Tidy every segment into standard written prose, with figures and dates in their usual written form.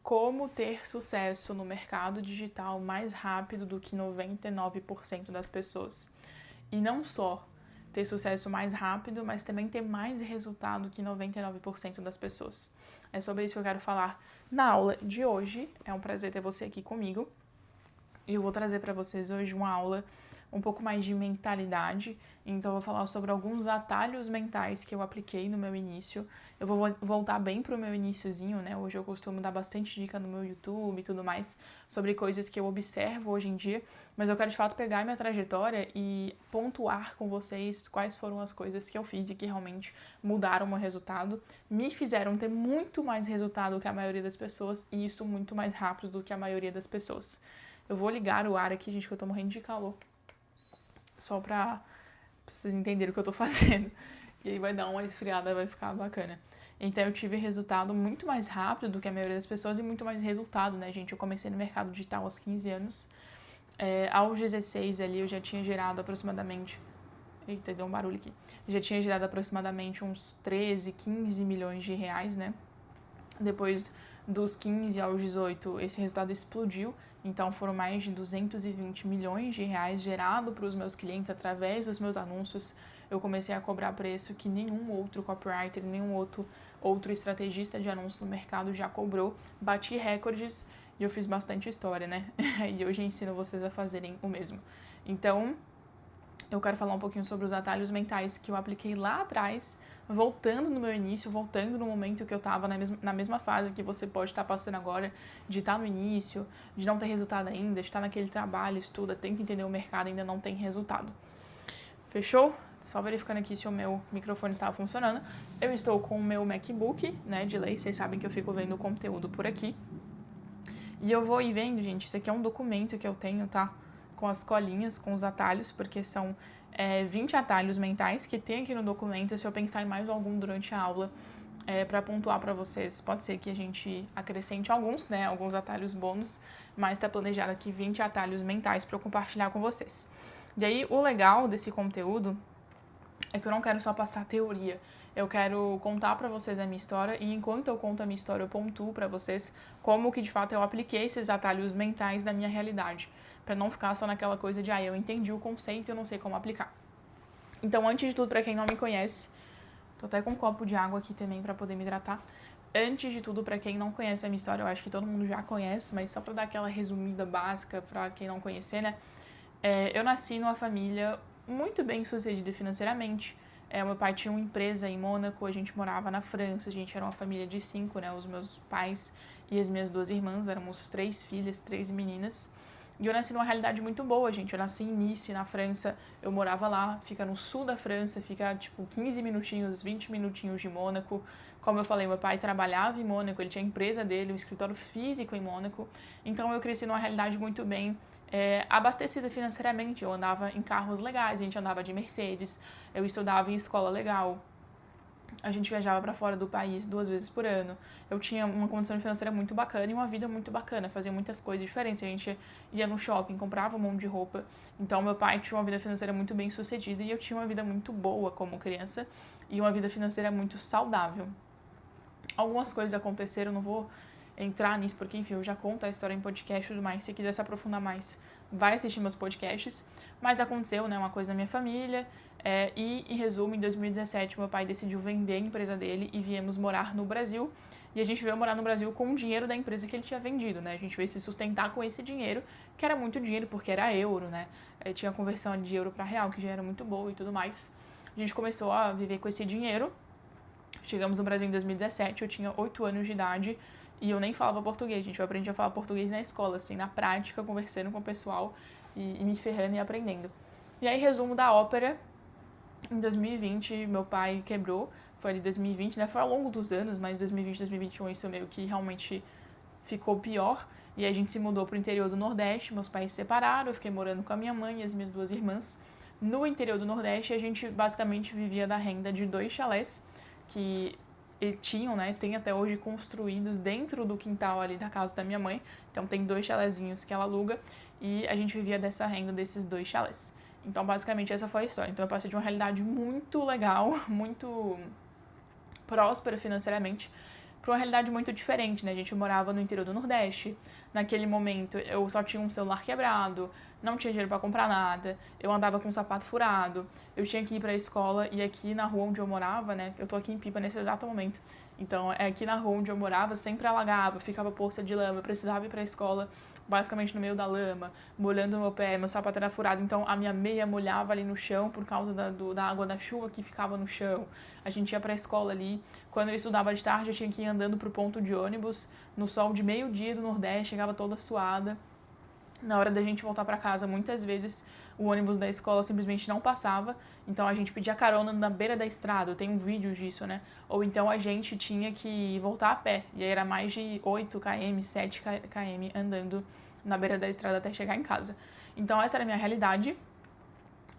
como ter sucesso no mercado digital mais rápido do que 99% das pessoas. E não só ter sucesso mais rápido, mas também ter mais resultado que 99% das pessoas. É sobre isso que eu quero falar na aula de hoje. É um prazer ter você aqui comigo. E eu vou trazer para vocês hoje uma aula um pouco mais de mentalidade. Então, eu vou falar sobre alguns atalhos mentais que eu apliquei no meu início. Eu vou voltar bem pro meu iniciozinho, né? Hoje eu costumo dar bastante dica no meu YouTube e tudo mais sobre coisas que eu observo hoje em dia. Mas eu quero, de fato, pegar minha trajetória e pontuar com vocês quais foram as coisas que eu fiz e que realmente mudaram o meu resultado. Me fizeram ter muito mais resultado que a maioria das pessoas e isso muito mais rápido do que a maioria das pessoas. Eu vou ligar o ar aqui, gente, que eu tô morrendo de calor. Só pra vocês entenderem o que eu tô fazendo. E aí vai dar uma esfriada, vai ficar bacana. Então eu tive resultado muito mais rápido do que a maioria das pessoas e muito mais resultado, né, gente? Eu comecei no mercado digital aos 15 anos. Aos 16 ali eu já tinha gerado aproximadamente... Eita, deu um barulho aqui. Eu já tinha gerado aproximadamente uns 13, 15 milhões de reais, né? Depois dos 15 aos 18, esse resultado explodiu. Então, foram mais de 220 milhões de reais gerado para os meus clientes através dos meus anúncios. Eu comecei a cobrar preço que nenhum outro copywriter, nenhum outro estrategista de anúncio no mercado já cobrou. Bati recordes e eu fiz bastante história, né? E hoje ensino vocês a fazerem o mesmo. Então, eu quero falar um pouquinho sobre os atalhos mentais que eu apliquei lá atrás, voltando no meu início, voltando no momento que eu estava na mesma fase que você pode estar passando agora, de estar no início, de não ter resultado ainda, de estar naquele trabalho, estuda, tenta entender o mercado, ainda não tem resultado. Fechou? Só verificando aqui se o meu microfone estava funcionando. Eu estou com o meu MacBook, né, de lei, vocês sabem que eu fico vendo o conteúdo por aqui. E eu vou ir vendo, gente, isso aqui é um documento que eu tenho, tá? Com as colinhas, com os atalhos, porque são 20 atalhos mentais que tem aqui no documento. Se eu pensar em mais algum durante a aula, para pontuar para vocês, pode ser que a gente acrescente alguns, né? Alguns atalhos bônus, mas está planejado aqui 20 atalhos mentais para eu compartilhar com vocês. E aí, o legal desse conteúdo é que eu não quero só passar teoria. Eu quero contar pra vocês a minha história e enquanto eu conto a minha história, eu pontuo pra vocês como que de fato eu apliquei esses atalhos mentais na minha realidade, pra não ficar só naquela coisa de eu entendi o conceito e eu não sei como aplicar. Então, antes de tudo, pra quem não me conhece, tô até com um copo de água aqui também pra poder me hidratar. Antes de tudo, pra quem não conhece a minha história, eu acho que todo mundo já conhece, mas só pra dar aquela resumida básica pra quem não conhecer, né? Eu nasci numa família muito bem sucedida financeiramente. Meu pai tinha uma empresa em Mônaco, a gente morava na França, a gente era uma família de 5, né? Os meus pais e as minhas 2 irmãs, éramos 3 filhas, 3 meninas. E eu nasci numa realidade muito boa, gente. Eu nasci em Nice, na França, eu morava lá, fica no sul da França, fica tipo 15 minutinhos, 20 minutinhos de Mônaco. Como eu falei, meu pai trabalhava em Mônaco, ele tinha a empresa dele, um escritório físico em Mônaco. Então eu cresci numa realidade muito bem abastecida financeiramente. Eu andava em carros legais, a gente andava de Mercedes, eu estudava em escola legal, a gente viajava para fora do país 2 vezes por ano. Eu tinha uma condição financeira muito bacana e uma vida muito bacana, fazia muitas coisas diferentes. A gente ia no shopping, comprava um monte de roupa. Então, meu pai tinha uma vida financeira muito bem sucedida e eu tinha uma vida muito boa como criança e uma vida financeira muito saudável. Algumas coisas aconteceram, não vou entrar nisso, porque, enfim, eu já conto a história em podcast e tudo mais. Se quiser se aprofundar mais, vai assistir meus podcasts. Mas aconteceu, né, uma coisa na minha família. E, em resumo, em 2017, meu pai decidiu vender a empresa dele e viemos morar no Brasil. E a gente veio morar no Brasil com o dinheiro da empresa que ele tinha vendido, né? A gente veio se sustentar com esse dinheiro, que era muito dinheiro, porque era euro, né? Tinha a conversão de euro para real, que já era muito boa e tudo mais. A gente começou a viver com esse dinheiro. Chegamos no Brasil em 2017, eu tinha 8 anos de idade e eu nem falava português, gente. Eu aprendi a falar português na escola, assim, na prática, conversando com o pessoal e me ferrando e aprendendo. E aí, resumo da ópera, em 2020, meu pai quebrou, foi ali 2020, né? Foi ao longo dos anos, mas 2020, 2021, isso meio que realmente ficou pior. E aí a gente se mudou pro interior do Nordeste, meus pais se separaram, eu fiquei morando com a minha mãe e as minhas 2 irmãs. No interior do Nordeste, a gente basicamente vivia da renda de 2 chalés, que tinham, né, tem até hoje construídos dentro do quintal ali da casa da minha mãe. Então tem 2 chalézinhos que ela aluga e a gente vivia dessa renda desses 2 chalés. Então basicamente essa foi a história. Então eu passei de uma realidade muito legal, muito próspera financeiramente, para uma realidade muito diferente, né? A gente morava no interior do Nordeste. Naquele momento, eu só tinha um celular quebrado, não tinha dinheiro para comprar nada, eu andava com um sapato furado, eu tinha que ir para a escola e aqui na rua onde eu morava, né? Eu tô aqui em Pipa nesse exato momento. Então, aqui na rua onde eu morava sempre alagava, ficava poça de lama, eu precisava ir para a escola basicamente no meio da lama, molhando meu pé, meu sapato era furado, então a minha meia molhava ali no chão por causa da água da chuva que ficava no chão. A gente ia pra escola ali, quando eu estudava de tarde eu tinha que ir andando pro ponto de ônibus, no sol de meio-dia do Nordeste, chegava toda suada. Na hora da gente voltar pra casa, muitas vezes o ônibus da escola simplesmente não passava, então a gente pedia carona na beira da estrada, eu tenho um vídeo disso, né? Ou então a gente tinha que voltar a pé, e aí era mais de 8 km, 7 km andando na beira da estrada até chegar em casa. Então essa era a minha realidade,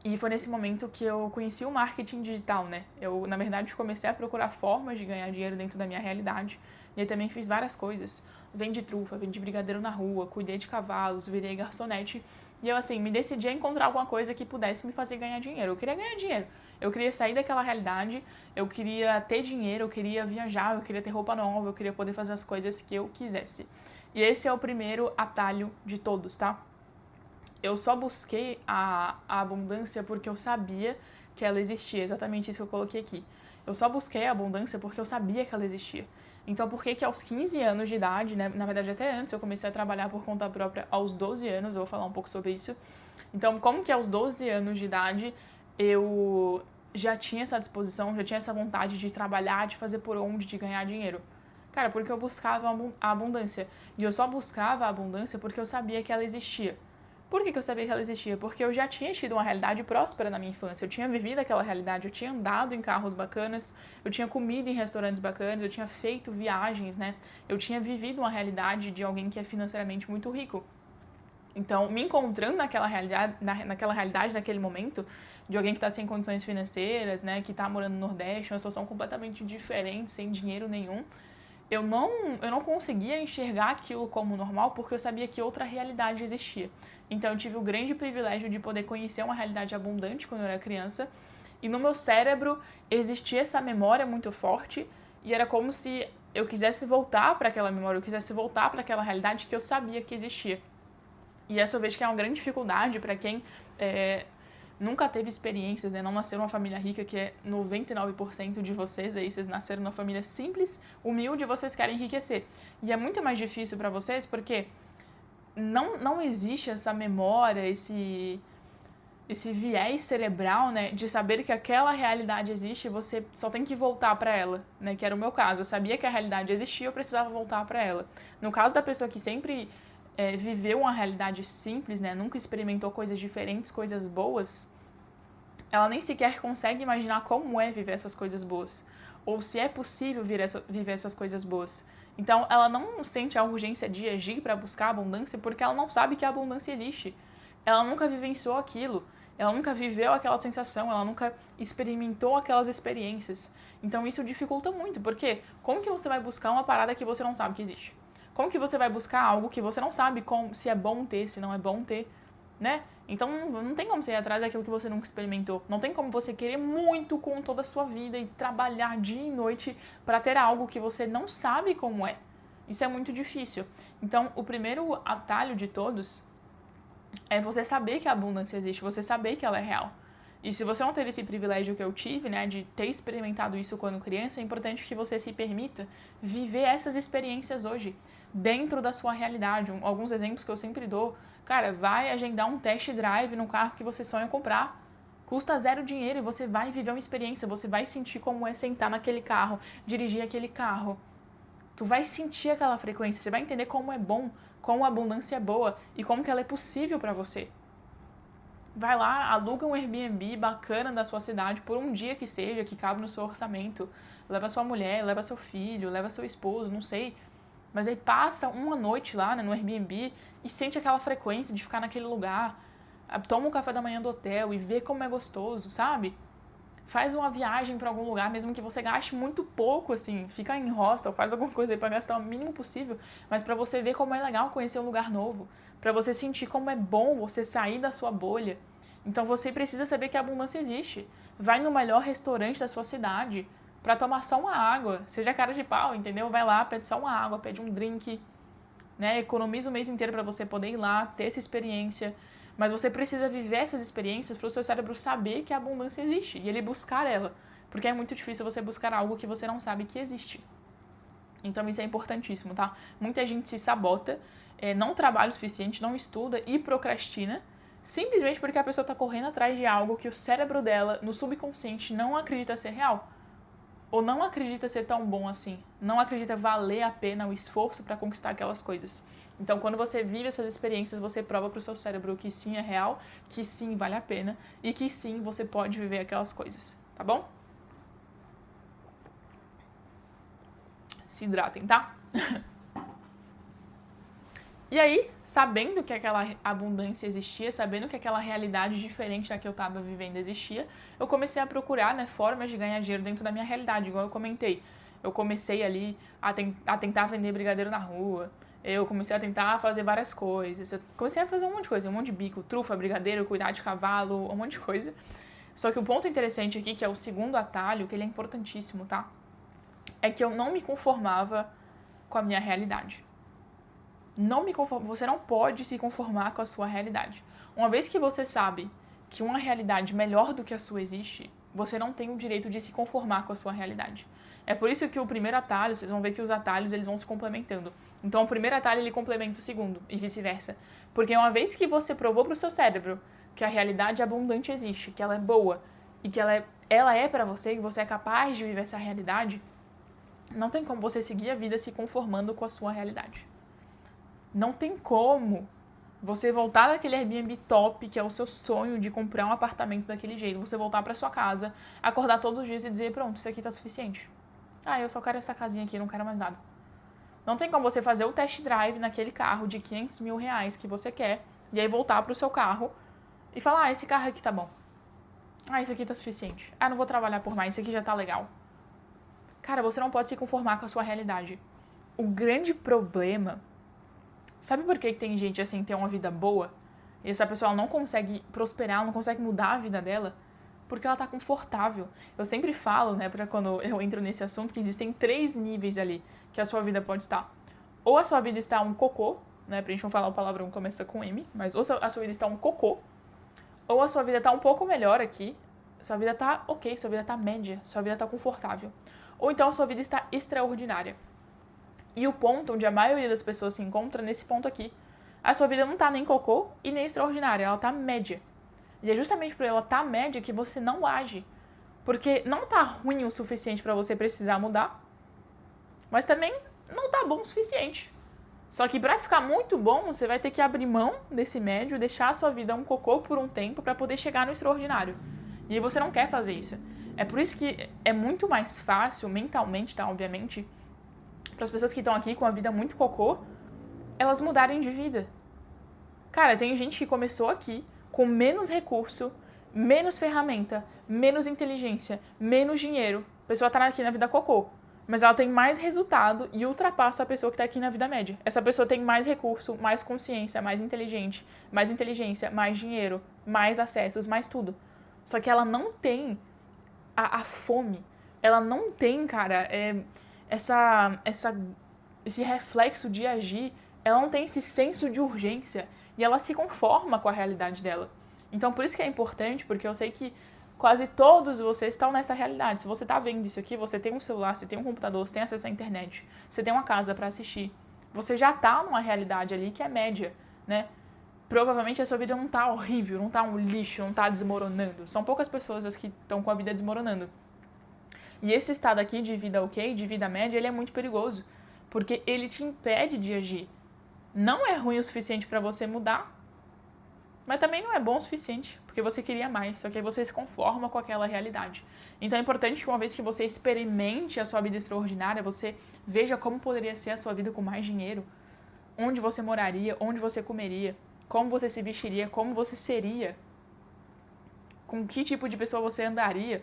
e foi nesse momento que eu conheci o marketing digital, né? Eu, na verdade, comecei a procurar formas de ganhar dinheiro dentro da minha realidade, e aí também fiz várias coisas. Vendi trufa, vendi brigadeiro na rua, cuidei de cavalos, virei garçonete. E eu, assim, me decidi a encontrar alguma coisa que pudesse me fazer ganhar dinheiro. Eu queria ganhar dinheiro. Eu queria sair daquela realidade, eu queria ter dinheiro, eu queria viajar, eu queria ter roupa nova, eu queria poder fazer as coisas que eu quisesse. E esse é o primeiro atalho de todos, tá? Eu só busquei a abundância porque eu sabia que ela existia. Exatamente isso que eu coloquei aqui. Eu só busquei a abundância porque eu sabia que ela existia. Então, por que aos 15 anos de idade, né, na verdade até antes, eu comecei a trabalhar por conta própria aos 12 anos, eu vou falar um pouco sobre isso. Então, como que aos 12 anos de idade eu já tinha essa disposição, já tinha essa vontade de trabalhar, de fazer por onde, de ganhar dinheiro? Cara, porque eu buscava a abundância. E eu só buscava a abundância porque eu sabia que ela existia. Por que eu sabia que ela existia? Porque eu já tinha tido uma realidade próspera na minha infância, eu tinha vivido aquela realidade, eu tinha andado em carros bacanas, eu tinha comido em restaurantes bacanas, eu tinha feito viagens, né? Eu tinha vivido uma realidade de alguém que é financeiramente muito rico. Então, me encontrando naquela realidade, naquele momento, de alguém que está sem condições financeiras, né, que está morando no Nordeste, uma situação completamente diferente, sem dinheiro nenhum, eu não conseguia enxergar aquilo como normal porque eu sabia que outra realidade existia. Então eu tive o grande privilégio de poder conhecer uma realidade abundante quando eu era criança, e no meu cérebro existia essa memória muito forte, e era como se eu quisesse voltar para aquela memória, eu quisesse voltar para aquela realidade que eu sabia que existia. E essa eu vejo que é uma grande dificuldade para quem nunca teve experiências, né? Não nasceram numa família rica, que é 99% de vocês aí, vocês nasceram numa família simples, humilde, e vocês querem enriquecer. E é muito mais difícil para vocês porque não existe essa memória, esse viés cerebral, né, de saber que aquela realidade existe e você só tem que voltar para ela, né, que era o meu caso. Eu sabia que a realidade existia, eu precisava voltar para ela. No caso da pessoa que sempre viveu uma realidade simples, né, nunca experimentou coisas diferentes, coisas boas, ela nem sequer consegue imaginar como é viver essas coisas boas, ou se é possível viver essas coisas boas. Então, ela não sente a urgência de agir para buscar a abundância porque ela não sabe que a abundância existe. Ela nunca vivenciou aquilo, ela nunca viveu aquela sensação, ela nunca experimentou aquelas experiências. Então, isso dificulta muito, porque como que você vai buscar uma parada que você não sabe que existe? Como que você vai buscar algo que você não sabe se é bom ter, se não é bom ter, né? Então não tem como você ir atrás daquilo que você nunca experimentou. Não tem como você querer muito com toda a sua vida e trabalhar dia e noite para ter algo que você não sabe como é. Isso é muito difícil. Então, o primeiro atalho de todos é você saber que a abundância existe, você saber que ela é real. E se você não teve esse privilégio que eu tive, né, de ter experimentado isso quando criança, é importante que você se permita viver essas experiências hoje, dentro da sua realidade. Alguns exemplos que eu sempre dou: cara, vai agendar um test drive no carro que você sonha comprar. Custa zero dinheiro e você vai viver uma experiência, você vai sentir como é sentar naquele carro, dirigir aquele carro. Tu vai sentir aquela frequência, você vai entender como é bom, como a abundância é boa e como que ela é possível para você. Vai lá, aluga um Airbnb bacana da sua cidade por um dia que seja, que cabe no seu orçamento. Leva sua mulher, leva seu filho, leva seu esposo, não sei. Mas aí passa uma noite lá, né, no Airbnb e sente aquela frequência de ficar naquele lugar. Toma um café da manhã do hotel e vê como é gostoso, sabe? Faz uma viagem para algum lugar, mesmo que você gaste muito pouco, assim. Fica em hostel, faz alguma coisa aí para gastar o mínimo possível. Mas para você ver como é legal conhecer um lugar novo. Para você sentir como é bom você sair da sua bolha. Então você precisa saber que a abundância existe. Vai no melhor restaurante da sua cidade. pra tomar só uma água. Seja cara de pau, entendeu? Vai lá, pede só uma água, pede um drink, né? Economiza o mês inteiro pra você poder ir lá, ter essa experiência. Mas você precisa viver essas experiências para o seu cérebro saber que a abundância existe e ele buscar ela. Porque é muito difícil você buscar algo que você não sabe que existe. Então isso é importantíssimo, tá? Muita gente se sabota, não trabalha o suficiente, não estuda e procrastina, simplesmente porque a pessoa está correndo atrás de algo que o cérebro dela, no subconsciente, não acredita ser real. Ou não acredita ser tão bom assim. Não acredita valer a pena o esforço para conquistar aquelas coisas. Então, quando você vive essas experiências, você prova para o seu cérebro que sim é real, que sim vale a pena e que sim você pode viver aquelas coisas, tá bom? Se hidratem, tá? E aí, sabendo que aquela abundância existia, sabendo que aquela realidade diferente da que eu estava vivendo existia, eu comecei a procurar, né, formas de ganhar dinheiro dentro da minha realidade, igual eu comentei. Eu comecei ali a tentar vender brigadeiro na rua, eu comecei a tentar fazer várias coisas, eu comecei a fazer um monte de coisa, um monte de bico, trufa, brigadeiro, cuidar de cavalo, um monte de coisa. Só que o ponto interessante aqui, que é o segundo atalho, que ele é importantíssimo, tá? É que eu não me conformava com a minha realidade. Você não pode se conformar com a sua realidade. Uma vez que você sabe que uma realidade melhor do que a sua existe, você não tem o direito de se conformar com a sua realidade. É por isso que o primeiro atalho, vocês vão ver que os atalhos eles vão se complementando. Então o primeiro atalho ele complementa o segundo e vice-versa. Porque uma vez que você provou para o seu cérebro que a realidade abundante existe, que ela é boa e que ela é para você, que você é capaz de viver essa realidade, não tem como você seguir a vida se conformando com a sua realidade. Não tem como você voltar daquele Airbnb top, que é o seu sonho de comprar um apartamento daquele jeito, você voltar pra sua casa, acordar todos os dias e dizer, pronto, isso aqui tá suficiente. Ah, eu só quero essa casinha aqui, não quero mais nada. Não tem como você fazer o test drive naquele carro de 500 mil reais que você quer, e aí voltar pro seu carro e falar, ah, esse carro aqui tá bom. Ah, isso aqui tá suficiente. Ah, não vou trabalhar por mais, isso aqui já tá legal. Cara, você não pode se conformar com a sua realidade. O grande problema... Sabe por que tem gente assim, ter uma vida boa? E essa pessoa não consegue prosperar, não consegue mudar a vida dela? Porque ela tá confortável. Eu sempre falo, né, pra quando eu entro nesse assunto, que existem 3 níveis ali que a sua vida pode estar. Ou a sua vida está um cocô, né, pra gente não falar o palavrão que começa com M, mas ou a sua vida está um cocô, ou a sua vida tá um pouco melhor aqui, sua vida tá ok, sua vida tá média, sua vida tá confortável. Ou então a sua vida está extraordinária. E o ponto onde a maioria das pessoas se encontra nesse ponto aqui. A sua vida não tá nem cocô e nem extraordinária, ela tá média. E é justamente por ela tá média que você não age. Porque não tá ruim o suficiente para você precisar mudar, mas também não tá bom o suficiente. Só que para ficar muito bom, você vai ter que abrir mão desse médio, deixar a sua vida um cocô por um tempo para poder chegar no extraordinário. E aí você não quer fazer isso. É por isso que é muito mais fácil, mentalmente, tá, obviamente, para as pessoas que estão aqui com a vida muito cocô, elas mudarem de vida. Cara, tem gente que começou aqui com menos recurso, menos ferramenta, menos inteligência, menos dinheiro. A pessoa tá aqui na vida cocô, mas ela tem mais resultado e ultrapassa a pessoa que tá aqui na vida média. Essa pessoa tem mais recurso, mais consciência, mais inteligência, mais dinheiro, mais acessos, mais tudo. Só que ela não tem a fome. Ela não tem, cara, esse reflexo de agir, ela não tem esse senso de urgência e ela se conforma com a realidade dela. Então, por isso que é importante, porque eu sei que quase todos vocês estão nessa realidade. Se você está vendo isso aqui, você tem um celular, você tem um computador, você tem acesso à internet, você tem uma casa para assistir, você já está numa realidade ali que é média, né? Provavelmente a sua vida não está horrível, não está um lixo, não está desmoronando. São poucas pessoas as que estão com a vida desmoronando. E esse estado aqui de vida ok, de vida média, ele é muito perigoso, porque ele te impede de agir. Não é ruim o suficiente para você mudar, mas também não é bom o suficiente, porque você queria mais, só que aí você se conforma com aquela realidade. Então é importante que uma vez que você experimente a sua vida extraordinária, você veja como poderia ser a sua vida com mais dinheiro, onde você moraria, onde você comeria, como você se vestiria, como você seria, com que tipo de pessoa você andaria.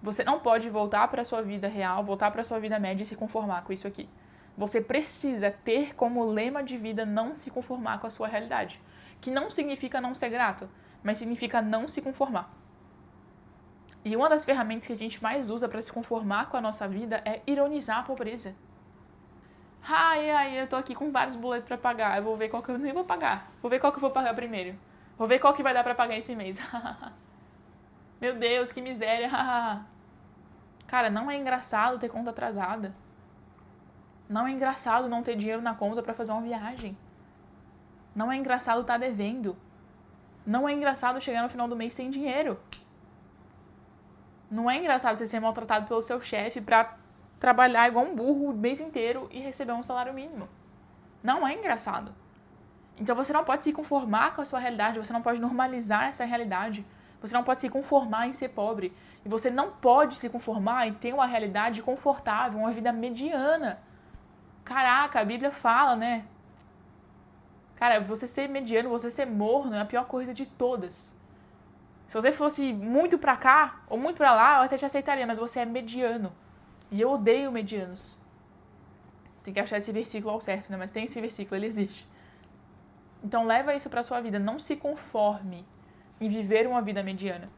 Você não pode voltar para a sua vida real, voltar para a sua vida média e se conformar com isso aqui. Você precisa ter como lema de vida não se conformar com a sua realidade. Que não significa não ser grato, mas significa não se conformar. E uma das ferramentas que a gente mais usa para se conformar com a nossa vida é ironizar a pobreza. Ai, eu tô aqui com vários boletos para pagar, eu vou ver qual que eu nem vou pagar. Vou ver qual que eu vou pagar primeiro. Vou ver qual que vai dar para pagar esse mês. Meu Deus, que miséria. Cara, não é engraçado ter conta atrasada. Não é engraçado não ter dinheiro na conta para fazer uma viagem. Não é engraçado estar devendo. Não é engraçado chegar no final do mês sem dinheiro. Não é engraçado você ser maltratado pelo seu chefe pra trabalhar igual um burro o mês inteiro e receber um salário mínimo. Não é engraçado. Então você não pode se conformar com a sua realidade, você não pode normalizar essa realidade. Você não pode se conformar em ser pobre. E você não pode se conformar em ter uma realidade confortável, uma vida mediana. Caraca, a Bíblia fala, né? Cara, você ser mediano, você ser morno é a pior coisa de todas. Se você fosse muito pra cá ou muito pra lá, eu até te aceitaria, mas você é mediano. E eu odeio medianos. Tem que achar esse versículo ao certo, né? Mas tem esse versículo, ele existe. Então leva isso pra sua vida. Não se conforme em viver uma vida mediana.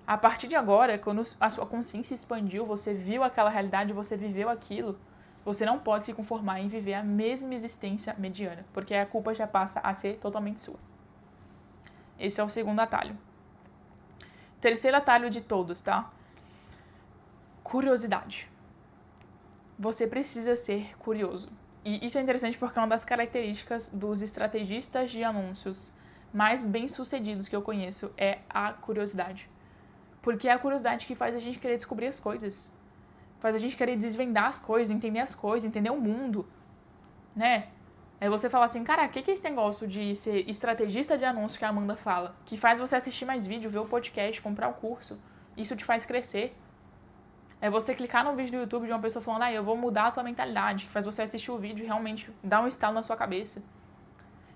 A partir de agora, quando a sua consciência expandiu, você viu aquela realidade, você viveu aquilo, você não pode se conformar em viver a mesma existência mediana, porque a culpa já passa a ser totalmente sua. Esse é o segundo atalho. Terceiro atalho de todos, tá? Curiosidade. Você precisa ser curioso. E isso é interessante porque é uma das características dos estrategistas de anúncios mais bem-sucedidos que eu conheço é a curiosidade. Porque é a curiosidade que faz a gente querer descobrir as coisas. Faz a gente querer desvendar as coisas, entender o mundo, né? Aí você fala assim, cara, o que é esse negócio de ser estrategista de anúncio que a Amanda fala? Que faz você assistir mais vídeo, ver o podcast, comprar o curso. Isso te faz crescer. É você clicar no vídeo do YouTube de uma pessoa falando, eu vou mudar a tua mentalidade, que faz você assistir o vídeo e realmente dar um estalo na sua cabeça.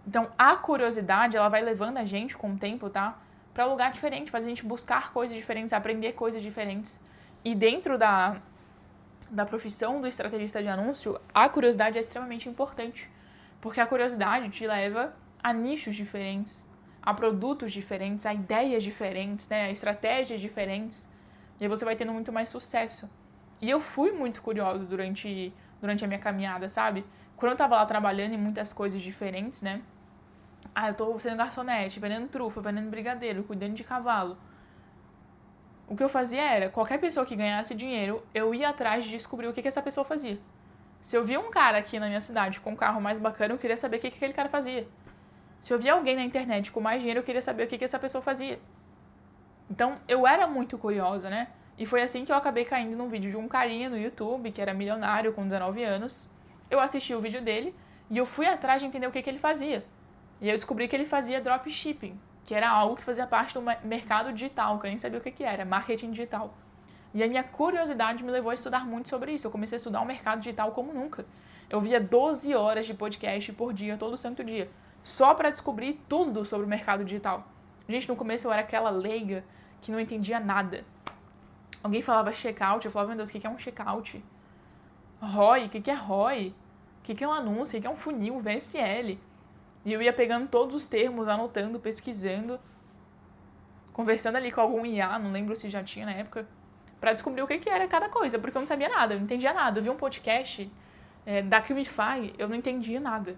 Então, a curiosidade, ela vai levando a gente com o tempo, tá? Pra lugar diferente, faz a gente buscar coisas diferentes, aprender coisas diferentes. E dentro da profissão do estrategista de anúncio, a curiosidade é extremamente importante. Porque a curiosidade te leva a nichos diferentes, a produtos diferentes, a ideias diferentes, né? A estratégias diferentes. E aí você vai tendo muito mais sucesso. E eu fui muito curiosa durante a minha caminhada, sabe? Quando eu tava lá trabalhando em muitas coisas diferentes, né? Eu tô sendo garçonete, vendendo trufa, vendendo brigadeiro, cuidando de cavalo. O que eu fazia era, qualquer pessoa que ganhasse dinheiro, eu ia atrás de descobrir o que essa pessoa fazia. Se eu via um cara aqui na minha cidade com um carro mais bacana, eu queria saber o que aquele cara fazia. Se eu via alguém na internet com mais dinheiro, eu queria saber o que essa pessoa fazia. Então, eu era muito curiosa, né? E foi assim que eu acabei caindo num vídeo de um carinha no YouTube, que era milionário com 19 anos. Eu assisti o vídeo dele e eu fui atrás de entender o que ele fazia. E aí eu descobri que ele fazia dropshipping, que era algo que fazia parte do mercado digital, que eu nem sabia o que era, marketing digital. E a minha curiosidade me levou a estudar muito sobre isso. Eu comecei a estudar o mercado digital como nunca. Eu via 12 horas de podcast por dia, todo santo dia, só para descobrir tudo sobre o mercado digital. Gente, no começo eu era aquela leiga que não entendia nada. Alguém falava checkout, eu falava, meu Deus, o que é um checkout? ROI, o que é ROI? O que é um anúncio? O que é um funil, VSL? E eu ia pegando todos os termos, anotando, pesquisando, conversando ali com algum IA, não lembro se já tinha na época, pra descobrir o que era cada coisa, porque eu não sabia nada, eu não entendia nada. Eu vi um podcast da Qlify, eu não entendia nada.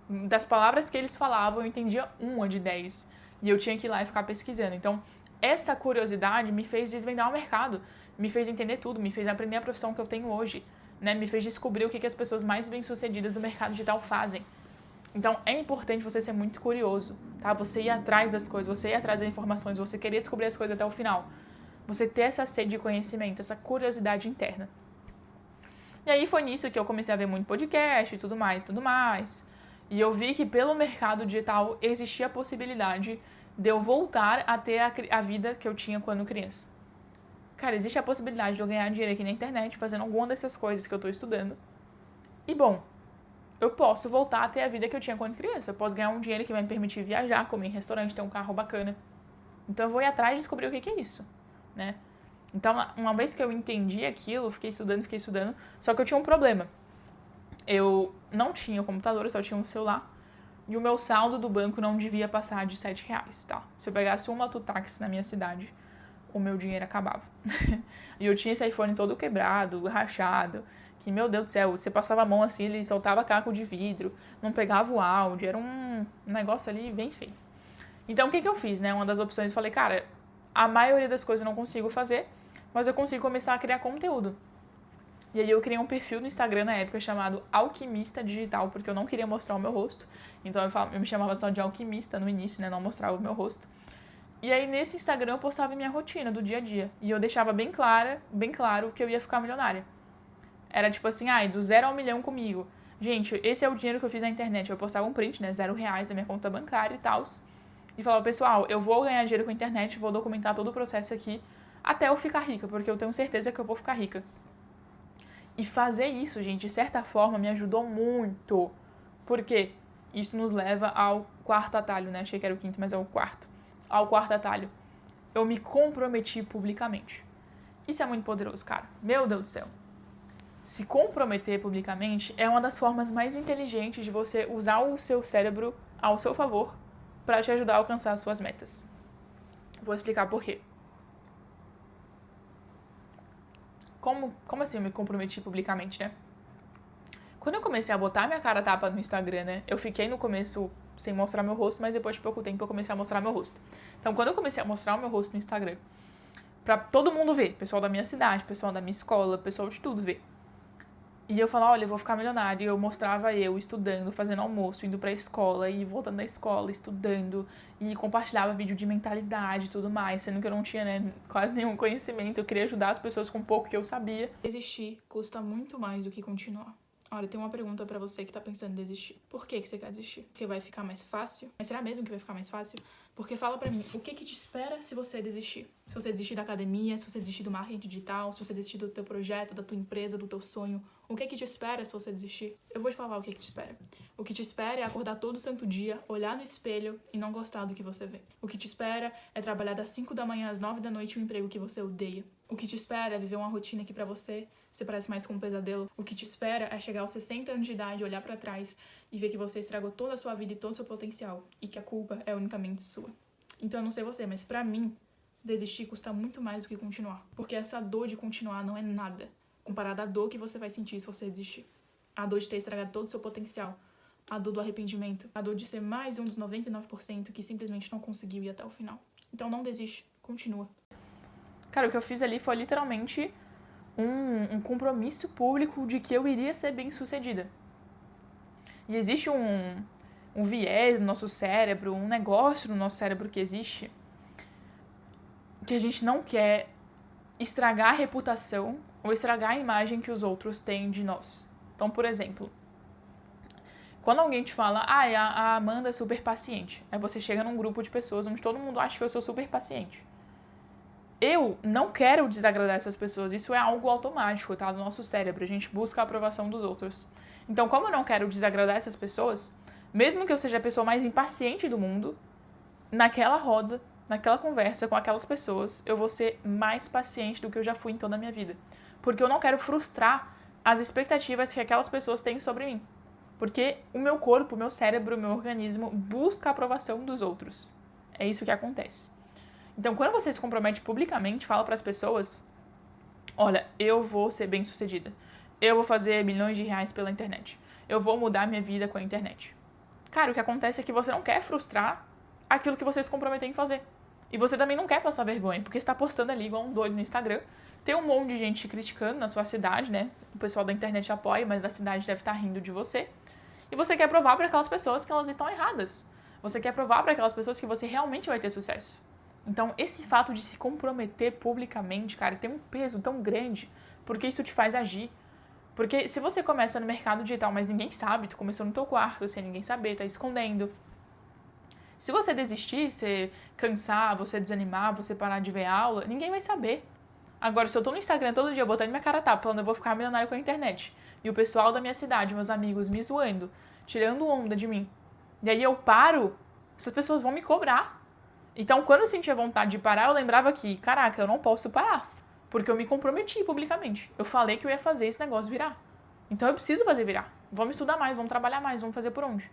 Das palavras que eles falavam, eu entendia uma de 10. E eu tinha que ir lá e ficar pesquisando. Então, essa curiosidade me fez desvendar o mercado, me fez entender tudo, me fez aprender a profissão que eu tenho hoje, né? Me fez descobrir o que as pessoas mais bem-sucedidas do mercado digital fazem. Então, é importante você ser muito curioso, tá? Você ir atrás das coisas, você ir atrás das informações, você querer descobrir as coisas até o final. Você ter essa sede de conhecimento, essa curiosidade interna. E aí foi nisso que eu comecei a ver muito podcast e tudo mais. E eu vi que pelo mercado digital existia a possibilidade de eu voltar a ter a vida que eu tinha quando criança. Cara, existe a possibilidade de eu ganhar dinheiro aqui na internet fazendo alguma dessas coisas que eu tô estudando. E bom, eu posso voltar a ter a vida que eu tinha quando criança. Eu posso ganhar um dinheiro que vai me permitir viajar, comer em restaurante, ter um carro bacana. Então eu vou ir atrás de descobrir o que é isso, né? Então, uma vez que eu entendi aquilo, fiquei estudando, só que eu tinha um problema. Eu não tinha computador, eu só tinha um celular. E o meu saldo do banco não devia passar de R$7, tá? Se eu pegasse um mototáxi na minha cidade, o meu dinheiro acabava. E eu tinha esse iPhone todo quebrado, rachado, que, meu Deus do céu, você passava a mão assim, ele soltava caco de vidro, não pegava o áudio, era um negócio ali bem feio. Então, o que eu fiz, né? Uma das opções, eu falei, cara, a maioria das coisas eu não consigo fazer, mas eu consigo começar a criar conteúdo. E aí eu criei um perfil no Instagram na época chamado Alquimista Digital, porque eu não queria mostrar o meu rosto. Então eu me chamava só de alquimista no início, né? Não mostrava o meu rosto. E aí nesse Instagram eu postava minha rotina do dia a dia. E eu deixava bem claro que eu ia ficar milionária. Era tipo assim, do 0 ao 1.000.000 comigo. Gente, esse é o dinheiro que eu fiz na internet. Eu postava um print, né? R$0 da minha conta bancária e tal. E falava, pessoal, eu vou ganhar dinheiro com a internet, vou documentar todo o processo aqui até eu ficar rica, porque eu tenho certeza que eu vou ficar rica. E fazer isso, gente, de certa forma, me ajudou muito. Por quê? Isso nos leva ao quarto atalho, né? Achei que era o quinto, mas é o quarto. Ao quarto atalho. Eu me comprometi publicamente. Isso é muito poderoso, cara. Meu Deus do céu. Se comprometer publicamente é uma das formas mais inteligentes de você usar o seu cérebro ao seu favor para te ajudar a alcançar as suas metas. Vou explicar por quê. Como assim eu me comprometi publicamente, né? Quando eu comecei a botar minha cara a tapa no Instagram, né? Eu fiquei no começo sem mostrar meu rosto, mas depois de pouco tempo eu comecei a mostrar meu rosto. Então, quando eu comecei a mostrar o meu rosto no Instagram, pra todo mundo ver, pessoal da minha cidade, pessoal da minha escola, pessoal de tudo ver. E eu falava, olha, eu vou ficar milionária. E eu mostrava eu estudando, fazendo almoço, indo pra escola, e voltando da escola, estudando, e compartilhava vídeo de mentalidade e tudo mais, sendo que eu não tinha, né, quase nenhum conhecimento. Eu queria ajudar as pessoas com pouco que eu sabia. Desistir custa muito mais do que continuar. Olha, tem uma pergunta pra você que tá pensando em desistir. Por que você quer desistir? Porque vai ficar mais fácil? Mas será mesmo que vai ficar mais fácil? Porque fala pra mim, o que te espera se você desistir? Se você desistir da academia, se você desistir do marketing digital, se você desistir do teu projeto, da tua empresa, do teu sonho, o que te espera se você desistir? Eu vou te falar o que te espera. O que te espera é acordar todo santo dia, olhar no espelho e não gostar do que você vê. O que te espera é trabalhar das 5 da manhã às 9 da noite um emprego que você odeia. O que te espera é viver uma rotina que pra você parece mais com um pesadelo. O que te espera é chegar aos 60 anos de idade, olhar pra trás e ver que você estragou toda a sua vida e todo o seu potencial e que a culpa é unicamente sua. Então eu não sei você, mas pra mim, desistir custa muito mais do que continuar. Porque essa dor de continuar não é nada comparada à dor que você vai sentir se você desistir. A dor de ter estragado todo o seu potencial. A dor do arrependimento. A dor de ser mais um dos 99% que simplesmente não conseguiu ir até o final. Então não desiste, continua. Cara, o que eu fiz ali foi literalmente um compromisso público de que eu iria ser bem-sucedida. E existe um viés no nosso cérebro, um negócio no nosso cérebro que existe, que a gente não quer estragar a reputação ou estragar a imagem que os outros têm de nós. Então, por exemplo, quando alguém te fala, a Amanda é super paciente, aí você chega num grupo de pessoas onde todo mundo acha que eu sou super paciente. Eu não quero desagradar essas pessoas, isso é algo automático, tá? Do nosso cérebro, a gente busca a aprovação dos outros. Então, como eu não quero desagradar essas pessoas, mesmo que eu seja a pessoa mais impaciente do mundo, naquela roda, naquela conversa com aquelas pessoas, eu vou ser mais paciente do que eu já fui em toda a minha vida. Porque eu não quero frustrar as expectativas que aquelas pessoas têm sobre mim. Porque o meu corpo, o meu cérebro, o meu organismo busca a aprovação dos outros. É isso que acontece. Então, quando você se compromete publicamente, fala para as pessoas, olha, eu vou ser bem-sucedida. Eu vou fazer milhões de reais pela internet. Eu vou mudar minha vida com a internet. Cara, o que acontece é que você não quer frustrar aquilo que você se comprometeu em fazer. E você também não quer passar vergonha, porque você está postando ali igual um doido no Instagram. Tem um monte de gente te criticando na sua cidade, né? O pessoal da internet apoia, mas da cidade deve estar rindo de você. E você quer provar para aquelas pessoas que elas estão erradas. Você quer provar para aquelas pessoas que você realmente vai ter sucesso. Então, esse fato de se comprometer publicamente, cara, tem um peso tão grande, porque isso te faz agir. Porque se você começa no mercado digital, mas ninguém sabe, tu começou no teu quarto, sem ninguém saber, tá escondendo. Se você desistir, você cansar, você desanimar, você parar de ver aula, ninguém vai saber. Agora, se eu tô no Instagram todo dia botando minha cara a tapa, falando eu vou ficar milionário com a internet, e o pessoal da minha cidade, meus amigos, me zoando, tirando onda de mim, e aí eu paro, essas pessoas vão me cobrar. Então, quando eu sentia vontade de parar, eu lembrava que, caraca, eu não posso parar, porque eu me comprometi publicamente. Eu falei que eu ia fazer esse negócio virar. Então, eu preciso fazer virar. Vamos estudar mais, vamos trabalhar mais, vamos fazer por onde.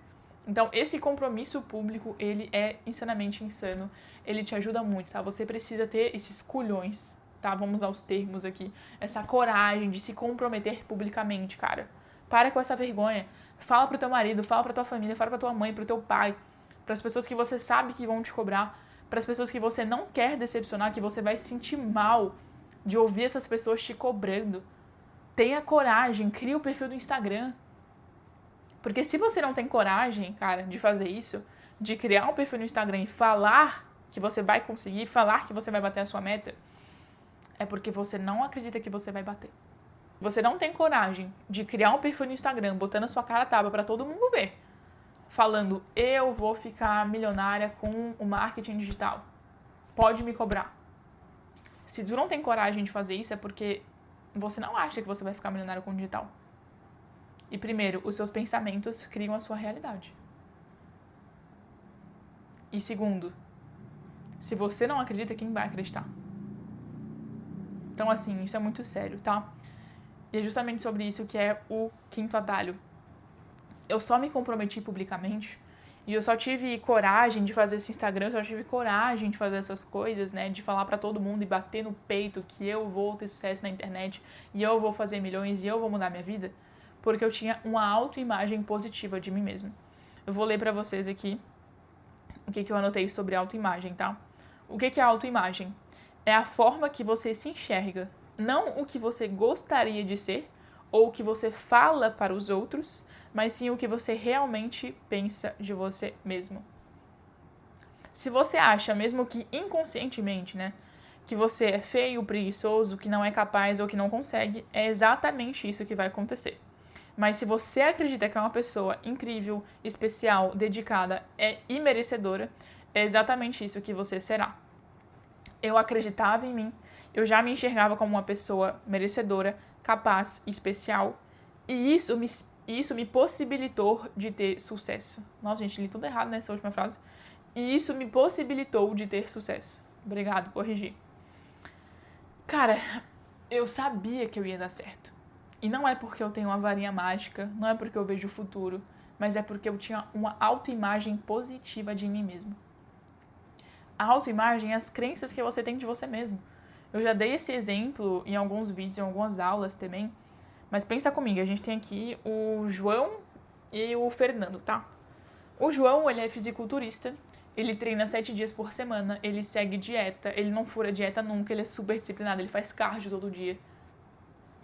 Então, esse compromisso público, ele é insanamente insano. Ele te ajuda muito, tá? Você precisa ter esses culhões, tá? Vamos aos termos aqui. Essa coragem de se comprometer publicamente, cara. Para com essa vergonha. Fala pro teu marido, fala pra tua família, fala pra tua mãe, pro teu pai, pras pessoas que você sabe que vão te cobrar, pras pessoas que você não quer decepcionar, que você vai se sentir mal de ouvir essas pessoas te cobrando. Tenha coragem, cria o perfil do Instagram. Porque se você não tem coragem, cara, de fazer isso, de criar um perfil no Instagram e falar que você vai conseguir, falar que você vai bater a sua meta, é porque você não acredita que você vai bater. Você não tem coragem de criar um perfil no Instagram, botando a sua cara a tapa pra todo mundo ver, falando, eu vou ficar milionária com o marketing digital. Pode me cobrar. Se tu não tem coragem de fazer isso, é porque você não acha que você vai ficar milionário com o digital. E primeiro, os seus pensamentos criam a sua realidade. E segundo, se você não acredita, quem vai acreditar? Então, assim, isso é muito sério, tá? E é justamente sobre isso que é o quinto atalho. Eu só me comprometi publicamente e eu só tive coragem de fazer esse Instagram, eu só tive coragem de fazer essas coisas, né? De falar pra todo mundo e bater no peito que eu vou ter sucesso na internet e eu vou fazer milhões e eu vou mudar minha vida, porque eu tinha uma autoimagem positiva de mim mesmo. Eu vou ler pra vocês aqui o que eu anotei sobre autoimagem, tá? O que é autoimagem? É a forma que você se enxerga, não o que você gostaria de ser ou o que você fala para os outros, mas sim o que você realmente pensa de você mesmo. Se você acha, mesmo que inconscientemente, né, que você é feio, preguiçoso, que não é capaz ou que não consegue, é exatamente isso que vai acontecer. Mas se você acredita que é uma pessoa incrível, especial, dedicada, e merecedora, é exatamente isso que você será. Eu acreditava em mim, eu já me enxergava como uma pessoa merecedora, capaz, especial, e isso me possibilitou de ter sucesso. Nossa, gente, li tudo errado nessa última frase. E isso me possibilitou de ter sucesso. Obrigado, corrigi. Cara, eu sabia que eu ia dar certo. E não é porque eu tenho uma varinha mágica, não é porque eu vejo o futuro, mas é porque eu tinha uma autoimagem positiva de mim mesmo. A autoimagem é as crenças que você tem de você mesmo. Eu já dei esse exemplo em alguns vídeos, em algumas aulas também, mas pensa comigo, a gente tem aqui o João e o Fernando, tá? O João, ele é fisiculturista, ele treina 7 dias por semana, ele segue dieta, ele não fura dieta nunca, ele é super disciplinado, ele faz cardio todo dia.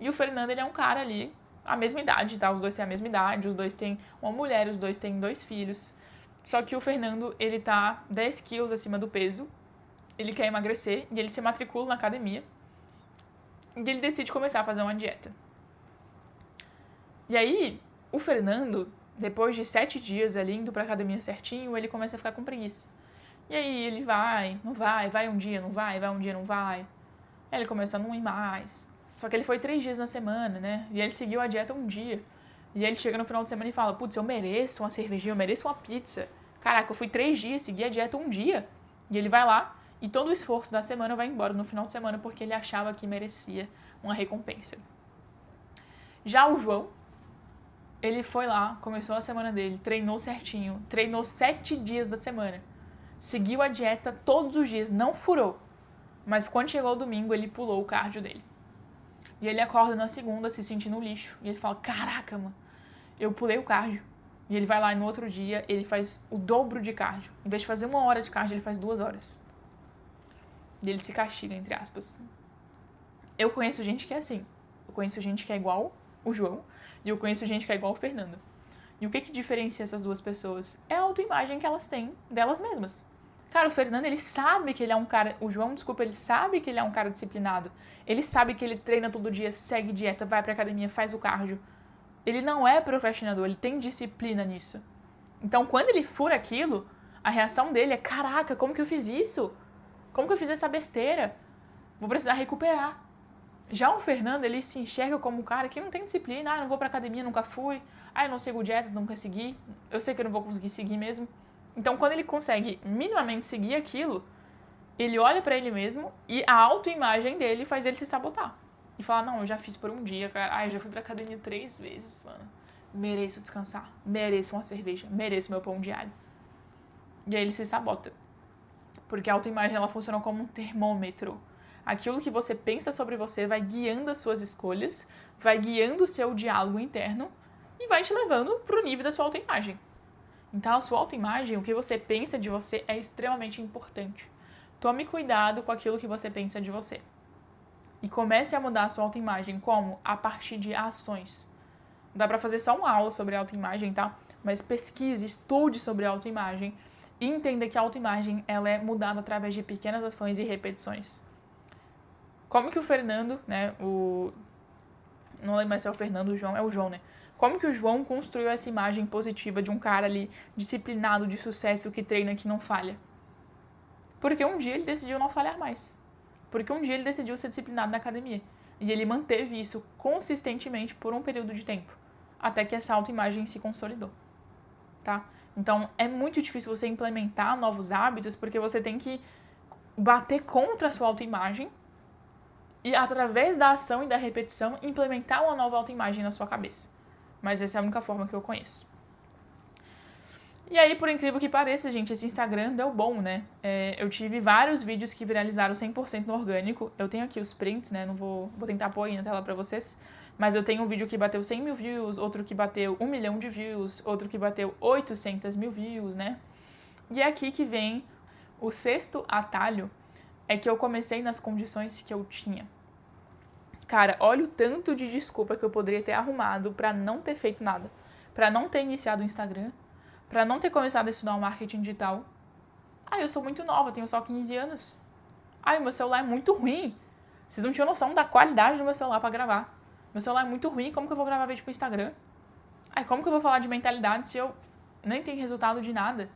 E o Fernando, ele é um cara ali, a mesma idade, tá? Os dois têm a mesma idade, os dois têm uma mulher, os dois têm 2 filhos. Só que o Fernando, ele tá 10 quilos acima do peso, ele quer emagrecer e ele se matricula na academia e ele decide começar a fazer uma dieta. E aí, o Fernando, depois de 7 dias ali indo pra academia certinho, ele começa a ficar com preguiça. E aí ele vai, não vai, vai um dia, não vai um dia, não vai. Aí ele começa a não ir mais. Só que ele foi 3 dias na semana, né? E ele seguiu a dieta um dia. E aí ele chega no final de semana e fala, putz, eu mereço uma cervejinha, eu mereço uma pizza. Caraca, eu fui 3 dias, segui a dieta um dia. E ele vai lá e todo o esforço da semana vai embora no final de semana porque ele achava que merecia uma recompensa. Já o João, ele foi lá, começou a semana dele, treinou certinho, treinou 7 dias da semana. Seguiu a dieta todos os dias, não furou. Mas quando chegou o domingo, ele pulou o cardio dele. E ele acorda na segunda se sentindo um lixo. E ele fala, caraca, mano, eu pulei o cardio. E ele vai lá e no outro dia, ele faz o dobro de cardio. Em vez de fazer 1 hora de cardio, ele faz 2 horas. E ele se castiga, entre aspas. Eu conheço gente que é assim. Eu conheço gente que é igual o João. E eu conheço gente que é igual o Fernando. E o que diferencia essas duas pessoas? É a autoimagem que elas têm delas mesmas. Cara, o Fernando, ele sabe que ele é um cara... O João, desculpa, ele sabe que ele é um cara disciplinado. Ele sabe que ele treina todo dia, segue dieta, vai pra academia, faz o cardio. Ele não é procrastinador, ele tem disciplina nisso. Então, quando ele fura aquilo, a reação dele é, caraca, como que eu fiz isso? Como que eu fiz essa besteira? Vou precisar recuperar. Já o Fernando, ele se enxerga como um cara que não tem disciplina. Ah, não vou pra academia, nunca fui. Ah, eu não sigo dieta, nunca segui. Eu sei que eu não vou conseguir seguir mesmo. Então, quando ele consegue minimamente seguir aquilo, ele olha pra ele mesmo e a autoimagem dele faz ele se sabotar. E falar, não, eu já fiz por um dia, cara. Ah, eu já fui pra academia 3 vezes, mano. mereço descansar, mereço uma cerveja, mereço meu pão diário. E aí ele se sabota. Porque a autoimagem, ela funciona como um termômetro. Aquilo que você pensa sobre você vai guiando as suas escolhas, vai guiando o seu diálogo interno e vai te levando pro nível da sua autoimagem. Então, a sua autoimagem, o que você pensa de você é extremamente importante. Tome cuidado com aquilo que você pensa de você. E comece a mudar a sua autoimagem. Como? A partir de ações. Dá pra fazer só uma aula sobre autoimagem, tá? Mas pesquise, estude sobre autoimagem e entenda que a autoimagem, ela é mudada através de pequenas ações e repetições. Como que o Fernando, né, não lembro mais se é o Fernando ou o João, é o João, né? Como que o João construiu essa imagem positiva de um cara ali disciplinado, de sucesso, que treina, que não falha? Porque um dia ele decidiu não falhar mais. Porque um dia ele decidiu ser disciplinado na academia. E ele manteve isso consistentemente por um período de tempo. Até que essa autoimagem se consolidou. Tá? Então, é muito difícil você implementar novos hábitos porque você tem que bater contra a sua autoimagem e, através da ação e da repetição, implementar uma nova autoimagem na sua cabeça. Mas essa é a única forma que eu conheço. E aí, por incrível que pareça, gente, esse Instagram deu bom, né? Eu tive vários vídeos que viralizaram 100% no orgânico. Eu tenho aqui os prints, né? Não vou tentar pôr aí na tela pra vocês. Mas eu tenho um vídeo que bateu 100 mil views, outro que bateu 1 milhão de views, outro que bateu 800 mil views, né? E é aqui que vem o sexto atalho, é que eu comecei nas condições que eu tinha. Cara, olha o tanto de desculpa que eu poderia ter arrumado pra não ter feito nada. Pra não ter iniciado o Instagram, pra não ter começado a estudar o marketing digital. Eu sou muito nova, tenho só 15 anos. O meu celular é muito ruim. Vocês não tinham noção da qualidade do meu celular pra gravar. Meu celular é muito ruim, como que eu vou gravar vídeo pro Instagram? Como que eu vou falar de mentalidade se eu nem tenho resultado de nada?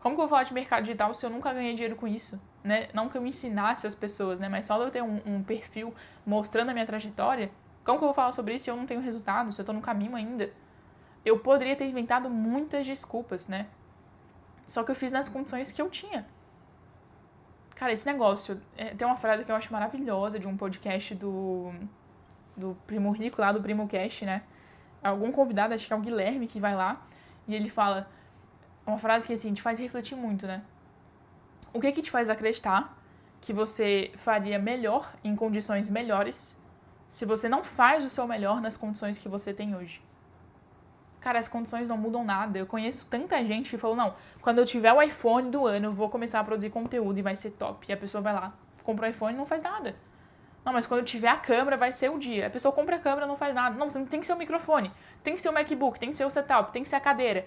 Como que eu vou falar de mercado digital se eu nunca ganhei dinheiro com isso? Né? Não que eu ensinasse as pessoas, né? Mas só de eu ter um perfil mostrando a minha trajetória, como que eu vou falar sobre isso se eu não tenho resultado, se eu tô no caminho ainda? Eu poderia ter inventado muitas desculpas, né? Só que eu fiz nas condições que eu tinha. Cara, esse negócio... tem uma frase que eu acho maravilhosa de um podcast do Primo Rico, lá do Primo Cast, né? Algum convidado, acho que é o Guilherme, que vai lá, e ele fala uma frase que, assim, te faz refletir muito, né? O que te faz acreditar que você faria melhor em condições melhores se você não faz o seu melhor nas condições que você tem hoje? Cara, as condições não mudam nada. Eu conheço tanta gente que falou, não, quando eu tiver o iPhone do ano, eu vou começar a produzir conteúdo e vai ser top. E a pessoa vai lá, compra o iPhone e não faz nada. Não, mas quando eu tiver a câmera, vai ser o dia. A pessoa compra a câmera e não faz nada. Não, tem que ser o microfone, tem que ser o MacBook, tem que ser o setup, tem que ser a cadeira.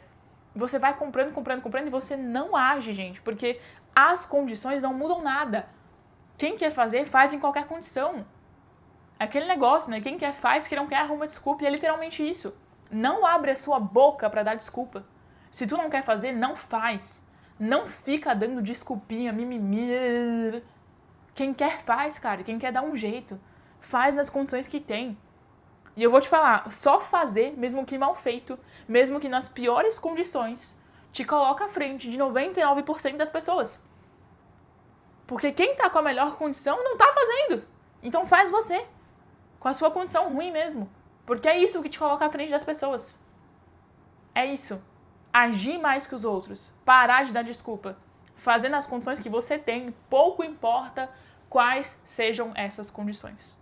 Você vai comprando e você não age, gente, porque as condições não mudam nada. Quem quer fazer, faz em qualquer condição. Aquele negócio, né? Quem quer faz, quem não quer arruma desculpa. E é literalmente isso. Não abre a sua boca pra dar desculpa. Se tu não quer fazer, não faz. Não fica dando desculpinha, mimimi. Quem quer faz, cara. Quem quer dá um jeito. Faz nas condições que tem. E eu vou te falar, só fazer, mesmo que mal feito, mesmo que nas piores condições, te coloca à frente de 99% das pessoas. Porque quem tá com a melhor condição não tá fazendo. Então faz você. Com a sua condição ruim mesmo. Porque é isso que te coloca à frente das pessoas. É isso. Agir mais que os outros. Parar de dar desculpa. Fazer nas condições que você tem, pouco importa quais sejam essas condições.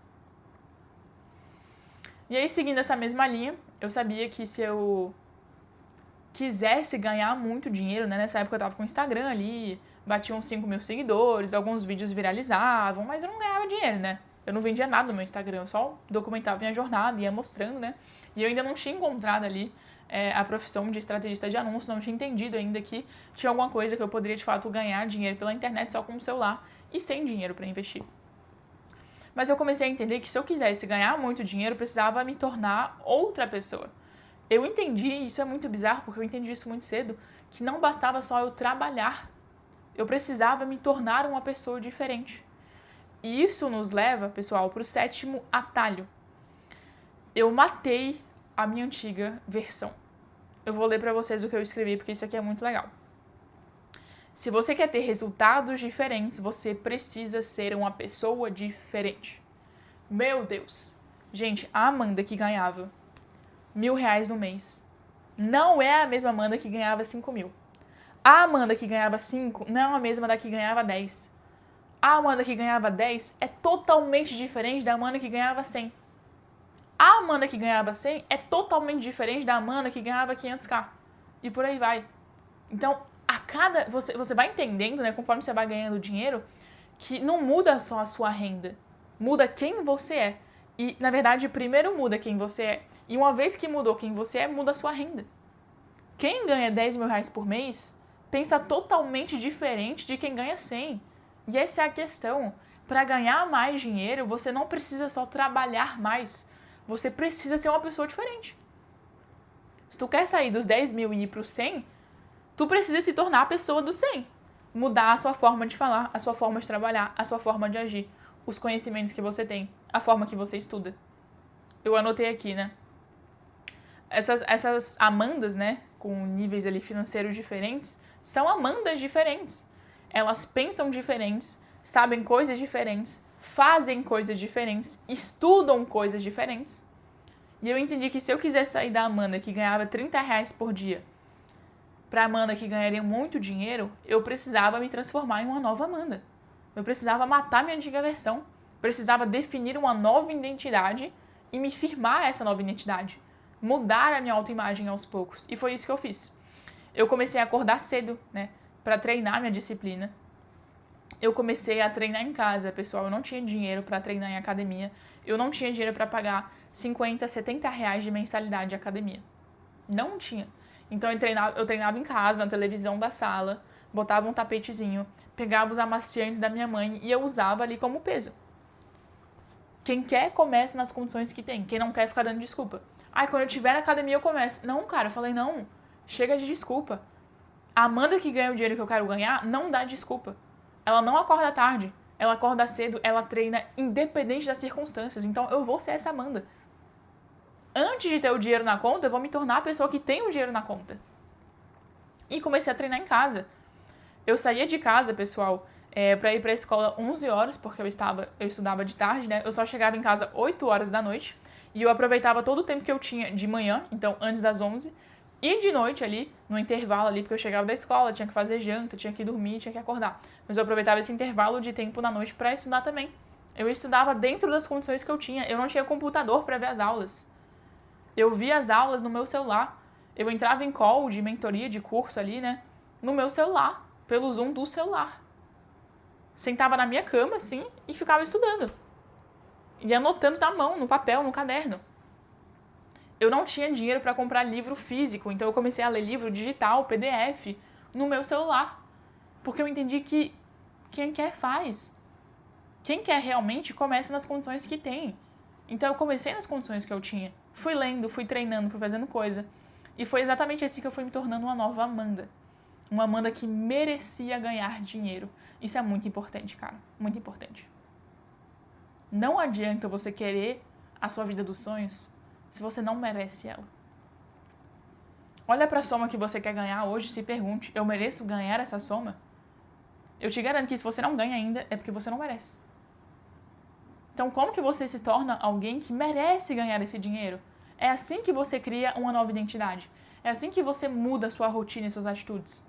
E aí, seguindo essa mesma linha, eu sabia que se eu quisesse ganhar muito dinheiro, né? Nessa época eu tava com o Instagram ali, batia uns 5 mil seguidores, alguns vídeos viralizavam, mas eu não ganhava dinheiro, né? Eu não vendia nada no meu Instagram, eu só documentava minha jornada, ia mostrando, né? E eu ainda não tinha encontrado ali a profissão de estrategista de anúncios, não tinha entendido ainda que tinha alguma coisa que eu poderia, de fato, ganhar dinheiro pela internet só com o celular e sem dinheiro para investir. Mas eu comecei a entender que se eu quisesse ganhar muito dinheiro, eu precisava me tornar outra pessoa. Eu entendi, e isso é muito bizarro, porque eu entendi isso muito cedo, que não bastava só eu trabalhar. Eu precisava me tornar uma pessoa diferente. E isso nos leva, pessoal, para o sétimo atalho. Eu matei a minha antiga versão. Eu vou ler para vocês o que eu escrevi, porque isso aqui é muito legal. Se você quer ter resultados diferentes, você precisa ser uma pessoa diferente. Meu Deus. Gente, a Amanda que ganhava R$ 1.000 no mês. Não é a mesma Amanda que ganhava 5 mil. A Amanda que ganhava 5 não é a mesma da que ganhava 10. A Amanda que ganhava 10 é totalmente diferente da Amanda que ganhava 100. A Amanda que ganhava 100 é totalmente diferente da Amanda que ganhava 500k. E por aí vai. Então, você vai entendendo, né, conforme você vai ganhando dinheiro, que não muda só a sua renda. Muda quem você é. E, na verdade, primeiro muda quem você é. E uma vez que mudou quem você é, muda a sua renda. Quem ganha R$ 10.000 por mês pensa totalmente diferente de quem ganha 100. E essa é a questão. Para ganhar mais dinheiro, você não precisa só trabalhar mais. Você precisa ser uma pessoa diferente. Se tu quer sair dos 10 mil e ir para os 100, tu precisa se tornar a pessoa do 100. Mudar a sua forma de falar, a sua forma de trabalhar, a sua forma de agir, os conhecimentos que você tem, a forma que você estuda. Eu anotei aqui, né? Essas Amandas, né, com níveis ali financeiros diferentes, são Amandas diferentes. Elas pensam diferentes, sabem coisas diferentes, fazem coisas diferentes, estudam coisas diferentes. E eu entendi que se eu quisesse sair da Amanda que ganhava R$ 30 por dia para a Amanda que ganharia muito dinheiro, eu precisava me transformar em uma nova Amanda. Eu precisava matar minha antiga versão. Precisava definir uma nova identidade e me firmar essa nova identidade. Mudar a minha autoimagem aos poucos. E foi isso que eu fiz. Eu comecei a acordar cedo, né, para treinar minha disciplina. Eu comecei a treinar em casa, pessoal. Eu não tinha dinheiro para treinar em academia. Eu não tinha dinheiro para pagar R$ 50, R$ 70 de mensalidade de academia. Não tinha. Então eu treinava em casa, na televisão da sala, botava um tapetezinho, pegava os amaciantes da minha mãe e eu usava ali como peso. Quem quer, começa nas condições que tem. Quem não quer, fica dando desculpa. Quando eu estiver na academia eu começo. Não, cara, eu falei, não, chega de desculpa. A Amanda que ganha o dinheiro que eu quero ganhar não dá desculpa. Ela não acorda tarde, ela acorda cedo, ela treina independente das circunstâncias. Então eu vou ser essa Amanda. Antes de ter o dinheiro na conta, eu vou me tornar a pessoa que tem o dinheiro na conta. E comecei a treinar em casa. Eu saía de casa, pessoal, para ir para a escola 11 horas, porque eu estudava de tarde, né? Eu só chegava em casa 8 horas da noite. E eu aproveitava todo o tempo que eu tinha de manhã, então antes das 11, e de noite ali, no intervalo ali, porque eu chegava da escola, tinha que fazer janta, tinha que dormir, tinha que acordar. Mas eu aproveitava esse intervalo de tempo na noite para estudar também. Eu estudava dentro das condições que eu tinha. Eu não tinha computador para ver as aulas. Eu via as aulas no meu celular. Eu entrava em call de mentoria, de curso ali, né? No meu celular, pelo Zoom do celular. Sentava na minha cama, assim, e ficava estudando. E anotando na mão, no papel, no caderno. Eu não tinha dinheiro para comprar livro físico, então eu comecei a ler livro digital, PDF, no meu celular. Porque eu entendi que quem quer faz. Quem quer realmente começa nas condições que tem. Então eu comecei nas condições que eu tinha. Fui lendo, fui treinando, fui fazendo coisa. E foi exatamente assim que eu fui me tornando uma nova Amanda. Uma Amanda que merecia ganhar dinheiro. Isso é muito importante, cara. Muito importante. Não adianta você querer a sua vida dos sonhos se você não merece ela. Olha para a soma que você quer ganhar hoje e se pergunte, eu mereço ganhar essa soma? Eu te garanto que se você não ganha ainda, é porque você não merece. Então, como que você se torna alguém que merece ganhar esse dinheiro? É assim que você cria uma nova identidade. É assim que você muda a sua rotina e suas atitudes.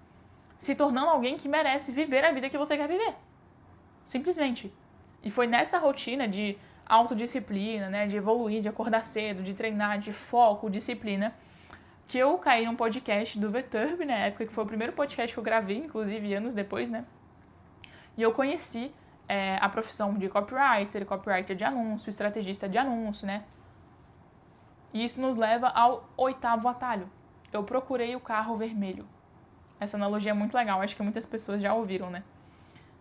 Se tornando alguém que merece viver a vida que você quer viver. Simplesmente. E foi nessa rotina de autodisciplina, né, de evoluir, de acordar cedo, de treinar, de foco, disciplina, que eu caí num podcast do VTurb, na época, que foi o primeiro podcast que eu gravei, inclusive anos depois, né? E eu conheci a profissão de copywriter de anúncio, estrategista de anúncio, né? E isso nos leva ao 8º atalho. Eu procurei o carro vermelho. Essa analogia é muito legal, acho que muitas pessoas já ouviram, né?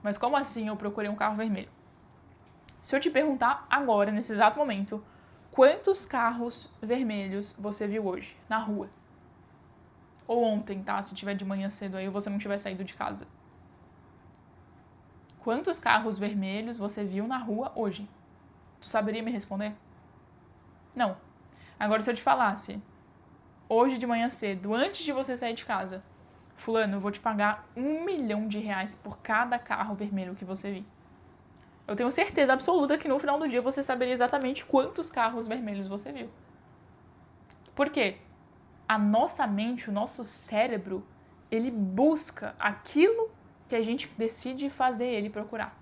Mas como assim eu procurei um carro vermelho? Se eu te perguntar agora, nesse exato momento, quantos carros vermelhos você viu hoje, na rua? Ou ontem, tá? Se tiver de manhã cedo aí, ou você não tiver saído de casa. Quantos carros vermelhos você viu na rua hoje? Tu saberia me responder? Não. Agora, se eu te falasse, hoje de manhã cedo, antes de você sair de casa, fulano, eu vou te pagar R$ 1 milhão por cada carro vermelho que você vir. Eu tenho certeza absoluta que no final do dia você saberia exatamente quantos carros vermelhos você viu. Por quê? A nossa mente, o nosso cérebro, ele busca aquilo que a gente decide fazer ele procurar.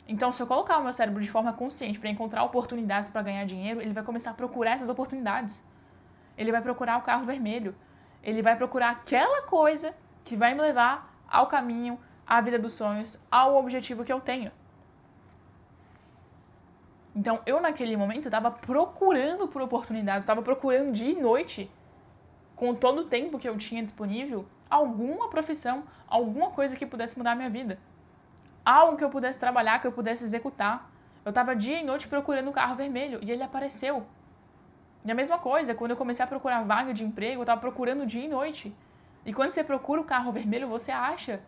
Então, se eu colocar o meu cérebro de forma consciente para encontrar oportunidades para ganhar dinheiro, ele vai começar a procurar essas oportunidades. Ele vai procurar o carro vermelho. Ele vai procurar aquela coisa que vai me levar ao caminho, à vida dos sonhos, ao objetivo que eu tenho. Então, eu naquele momento estava procurando por oportunidades, estava procurando dia e noite, com todo o tempo que eu tinha disponível, alguma profissão, alguma coisa que pudesse mudar a minha vida. Algo que eu pudesse trabalhar, que eu pudesse executar. Eu estava dia e noite procurando o carro vermelho e ele apareceu. E a mesma coisa, quando eu comecei a procurar vaga de emprego, eu estava procurando dia e noite. E quando você procura o carro vermelho, você acha.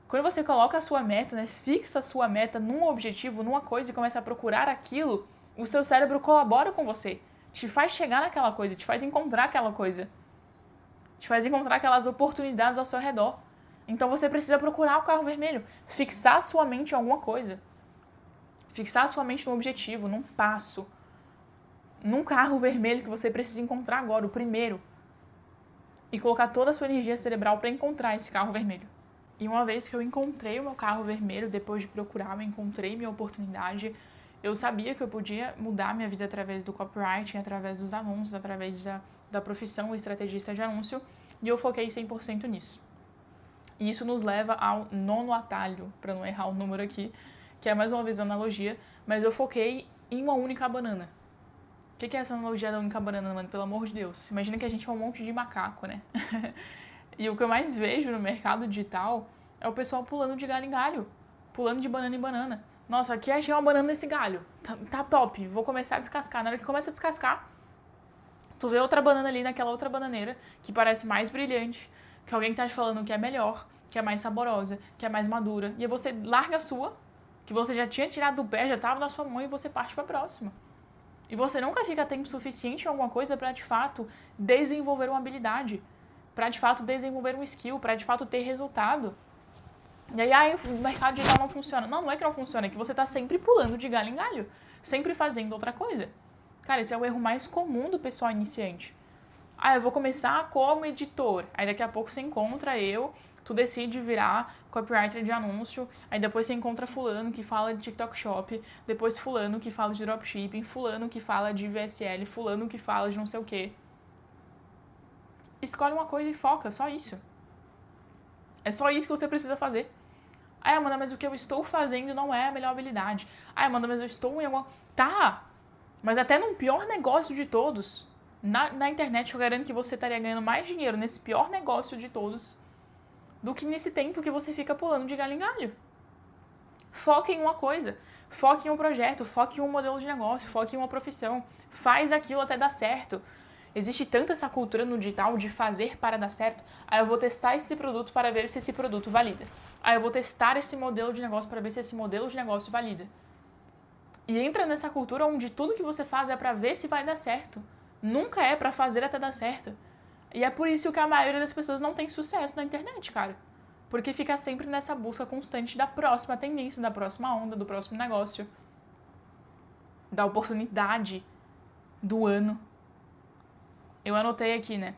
Quando você coloca a sua meta, né, fixa a sua meta num objetivo, numa coisa e começa a procurar aquilo, o seu cérebro colabora com você. Te faz chegar naquela coisa, te faz encontrar aquela coisa. Te faz encontrar aquelas oportunidades ao seu redor. Então você precisa procurar o carro vermelho. Fixar sua mente em alguma coisa. Fixar sua mente num objetivo, num passo. Num carro vermelho que você precisa encontrar agora, o primeiro. E colocar toda a sua energia cerebral para encontrar esse carro vermelho. E uma vez que eu encontrei o meu carro vermelho, depois de procurar, eu encontrei minha oportunidade, eu sabia que eu podia mudar minha vida através do copywriting, através dos anúncios, através da profissão estrategista de anúncio, e eu foquei 100% nisso. E isso nos leva ao 9º atalho, para não errar o número aqui, que é mais uma vez analogia, mas eu foquei em uma única banana. O que é essa analogia da única banana, mano? Pelo amor de Deus. Imagina que a gente é um monte de macaco, né? E o que eu mais vejo no mercado digital é o pessoal pulando de galho em galho, pulando de banana em banana. Nossa, aqui achei uma banana nesse galho. Tá top, vou começar a descascar. Na hora que começa a descascar, tu vê outra banana ali naquela outra bananeira que parece mais brilhante, que alguém tá te falando que é melhor, que é mais saborosa, que é mais madura. E aí você larga a sua, que você já tinha tirado do pé, já tava na sua mão e você parte pra próxima. E você nunca fica tempo suficiente em alguma coisa pra, de fato, desenvolver uma habilidade, pra, de fato, desenvolver um skill, pra, de fato, ter resultado. E aí, o mercado digital não funciona. Não é que não funciona, é que você tá sempre pulando de galho em galho, sempre fazendo outra coisa. Cara, esse é o erro mais comum do pessoal iniciante. Eu vou começar como editor. Aí daqui a pouco você encontra tu decide virar copywriter de anúncio, aí depois você encontra fulano que fala de TikTok Shop, depois fulano que fala de dropshipping, fulano que fala de VSL, fulano que fala de não sei o quê. Escolhe uma coisa e foca, só isso. É só isso que você precisa fazer. Amanda, mas o que eu estou fazendo não é a melhor habilidade. Amanda, mas eu estou em alguma... Tá, mas até no pior negócio de todos, na internet eu garanto que você estaria ganhando mais dinheiro nesse pior negócio de todos do que nesse tempo que você fica pulando de galho em galho. Foque em uma coisa, foque em um projeto, foque em um modelo de negócio, foque em uma profissão. Faz aquilo até dar certo. Existe tanto essa cultura no digital de fazer para dar certo. Eu vou testar esse produto para ver se esse produto valida. Eu vou testar esse modelo de negócio para ver se esse modelo de negócio valida. E entra nessa cultura onde tudo que você faz é para ver se vai dar certo. Nunca é para fazer até dar certo. E é por isso que a maioria das pessoas não tem sucesso na internet, cara. Porque fica sempre nessa busca constante da próxima tendência, da próxima onda, do próximo negócio. Da oportunidade do ano. Eu anotei aqui, né?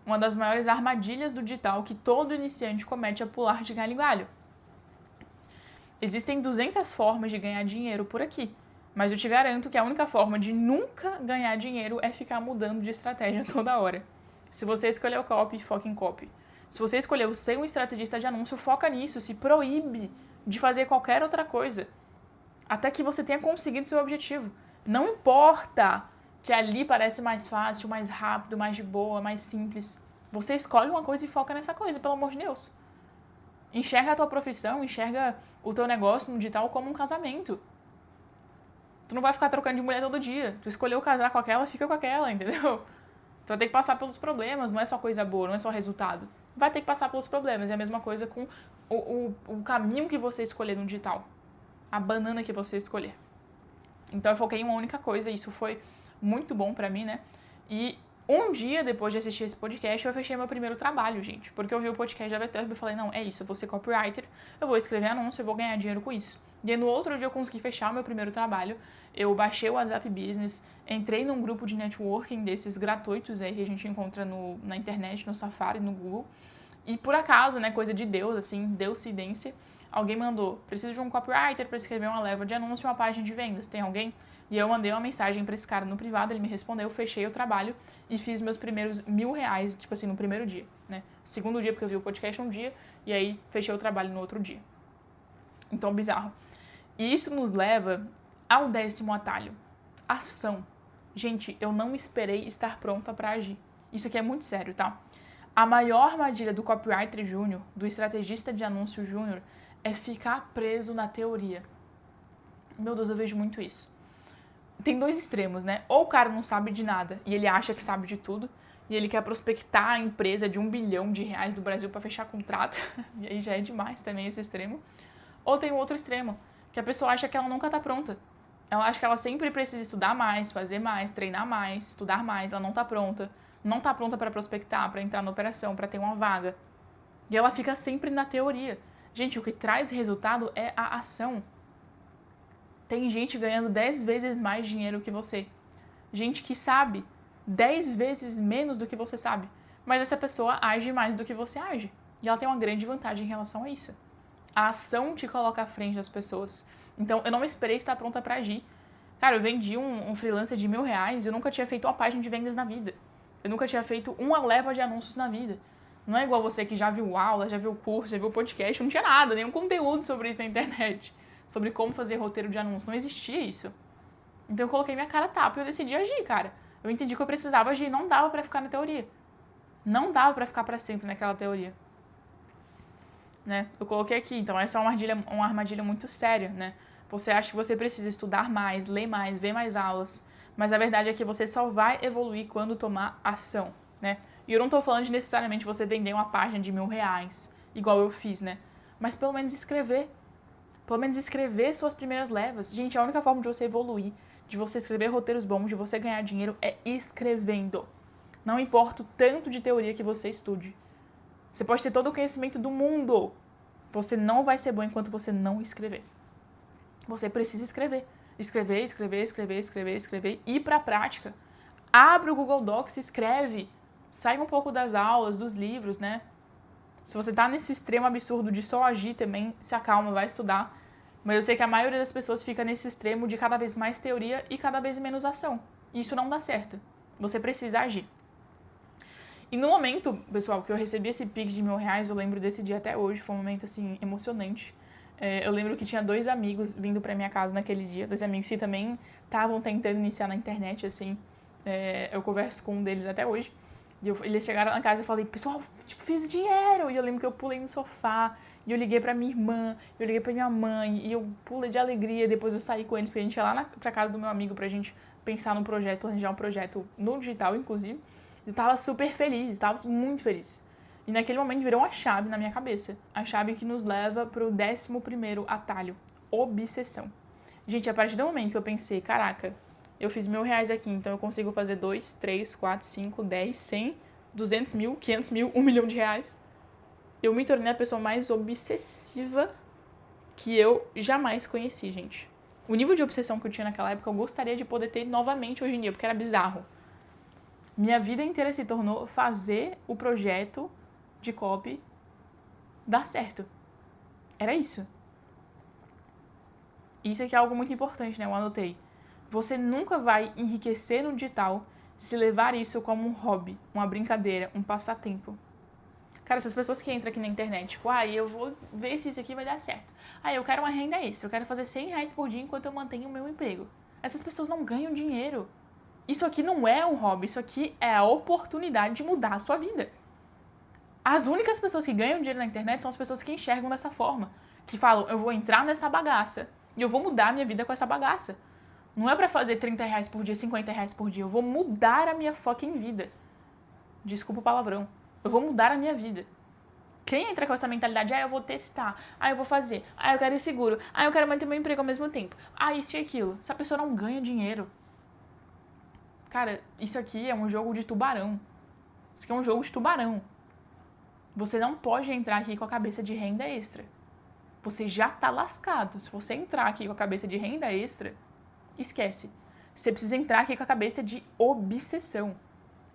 Uma das maiores armadilhas do digital que todo iniciante comete é pular de galho em galho. Existem 200 formas de ganhar dinheiro por aqui. Mas eu te garanto que a única forma de nunca ganhar dinheiro é ficar mudando de estratégia toda hora. Se você escolher o copy, foca em copy. Se você escolher ser um estrategista de anúncio, foca nisso. Se proíbe de fazer qualquer outra coisa. Até que você tenha conseguido seu objetivo. Não importa que ali parece mais fácil, mais rápido, mais de boa, mais simples. Você escolhe uma coisa e foca nessa coisa, pelo amor de Deus. Enxerga a tua profissão, enxerga o teu negócio no digital como um casamento. Tu não vai ficar trocando de mulher todo dia. Tu escolheu casar com aquela, fica com aquela, entendeu? Tu vai ter que passar pelos problemas, não é só coisa boa, não é só resultado. Vai ter que passar pelos problemas. É a mesma coisa com o caminho que você escolher no digital. A banana que você escolher. Então eu foquei em uma única coisa e isso foi muito bom pra mim, né? E Um dia depois de assistir esse podcast, eu fechei meu primeiro trabalho, gente. Porque eu vi o podcast da Beturb e falei, não, é isso, eu vou ser copywriter, eu vou escrever anúncio, eu vou ganhar dinheiro com isso. E aí, no outro dia eu consegui fechar o meu primeiro trabalho, eu baixei o WhatsApp Business, entrei num grupo de networking desses gratuitos aí que a gente encontra na internet, no Safari, no Google. E por acaso, né, coisa de Deus, assim, deucidência, alguém mandou, preciso de um copywriter para escrever uma leva de anúncio e uma página de vendas, tem alguém? E eu mandei uma mensagem pra esse cara no privado, ele me respondeu, fechei o trabalho e fiz meus primeiros R$1.000, tipo assim, no primeiro dia, né? Segundo dia, porque eu vi o podcast um dia, e aí fechei o trabalho no outro dia. Então, bizarro. E isso nos leva ao 10º atalho. Ação. Gente, eu não esperei estar pronta pra agir. Isso aqui é muito sério, tá? A maior armadilha do copywriter júnior, do estrategista de anúncio júnior, é ficar preso na teoria. Meu Deus, eu vejo muito isso. Tem dois extremos, né? Ou o cara não sabe de nada e ele acha que sabe de tudo e ele quer prospectar a empresa de R$1 bilhão do Brasil para fechar contrato, e aí já é demais também esse extremo. Ou tem o outro extremo, que a pessoa acha que ela nunca tá pronta. Ela acha que ela sempre precisa estudar mais, fazer mais, treinar mais, estudar mais, ela não tá pronta. Não tá pronta para prospectar, para entrar na operação, para ter uma vaga. E ela fica sempre na teoria. Gente, o que traz resultado é a ação. Tem gente ganhando 10 vezes mais dinheiro que você. Gente que sabe 10 vezes menos do que você sabe. Mas essa pessoa age mais do que você age. E ela tem uma grande vantagem em relação a isso. A ação te coloca à frente das pessoas. Então, eu não esperei estar pronta para agir. Cara, eu vendi um freelancer de R$1.000 e eu nunca tinha feito uma página de vendas na vida. Eu nunca tinha feito uma leva de anúncios na vida. Não é igual você que já viu aula, já viu curso, já viu podcast, não tinha nada, nenhum conteúdo sobre isso na internet. Sobre como fazer roteiro de anúncio. Não existia isso. Então eu coloquei minha cara a tapa e eu decidi agir, cara. Eu entendi que eu precisava agir, não dava pra ficar na teoria. Não dava pra ficar pra sempre naquela teoria. Né? Eu coloquei aqui, então essa é uma armadilha muito séria, né? Você acha que você precisa estudar mais, ler mais, ver mais aulas, mas a verdade é que você só vai evoluir quando tomar ação, né? E eu não tô falando de necessariamente você vender uma página de R$1.000, igual eu fiz, né? Mas pelo menos escrever. Pelo menos escrever suas primeiras levas. Gente, a única forma de você evoluir, de você escrever roteiros bons, de você ganhar dinheiro, é escrevendo. Não importa o tanto de teoria que você estude. Você pode ter todo o conhecimento do mundo. Você não vai ser bom enquanto você não escrever. Você precisa escrever. Escrever, escrever, escrever, escrever, escrever. Ir pra prática. Abre o Google Docs e escreve. Sai um pouco das aulas, dos livros, né? Se você tá nesse extremo absurdo de só agir também, se acalma, vai estudar. Mas eu sei que a maioria das pessoas fica nesse extremo de cada vez mais teoria e cada vez menos ação. E isso não dá certo. Você precisa agir. E no momento, pessoal, que eu recebi esse Pix de R$1.000, eu lembro desse dia até hoje, foi um momento, assim, emocionante. Eu lembro que tinha 2 amigos vindo pra minha casa naquele dia, 2 amigos que também estavam tentando iniciar na internet, assim. Eu converso com um deles até hoje. E eles chegaram na casa e eu falei, pessoal, tipo, fiz dinheiro! E eu lembro que eu pulei no sofá, e eu liguei pra minha irmã, eu liguei pra minha mãe, e eu pulei de alegria, depois eu saí com eles, porque a gente ia lá pra casa do meu amigo pra gente pensar no projeto, planejar um projeto no digital, inclusive. Eu tava super feliz, tava muito feliz. E naquele momento virou uma chave na minha cabeça. A chave que nos leva pro 11º atalho, obsessão. Gente, a partir do momento que eu pensei, caraca, eu fiz R$1.000 aqui, então eu consigo fazer 2, 3, 4, 5, 10, 100, 200 mil, 500 mil, R$1 milhão. Eu me tornei a pessoa mais obsessiva que eu jamais conheci, gente. O nível de obsessão que eu tinha naquela época, eu gostaria de poder ter novamente hoje em dia, porque era bizarro. Minha vida inteira se tornou fazer o projeto de copy dar certo. Era isso. Isso aqui é algo muito importante, né? Eu anotei. Você nunca vai enriquecer no digital se levar isso como um hobby, uma brincadeira, um passatempo. Cara, essas pessoas que entram aqui na internet, tipo, eu vou ver se isso aqui vai dar certo. Eu quero uma renda extra, eu quero fazer R$100 por dia enquanto eu mantenho o meu emprego. Essas pessoas não ganham dinheiro. Isso aqui não é um hobby, isso aqui é a oportunidade de mudar a sua vida. As únicas pessoas que ganham dinheiro na internet são as pessoas que enxergam dessa forma. Que falam, eu vou entrar nessa bagaça e eu vou mudar a minha vida com essa bagaça. Não é pra fazer R$30 por dia, R$50 por dia. Eu vou mudar a minha fucking vida. Desculpa o palavrão. Eu vou mudar a minha vida. Quem entra com essa mentalidade, eu vou testar, eu vou fazer, eu quero ir seguro, eu quero manter meu emprego ao mesmo tempo, isso e aquilo. Essa pessoa não ganha dinheiro. Cara, isso aqui é um jogo de tubarão. Isso aqui é um jogo de tubarão. Você não pode entrar aqui com a cabeça de renda extra. Você já tá lascado. Se você entrar aqui com a cabeça de renda extra, esquece. Você precisa entrar aqui com a cabeça de obsessão.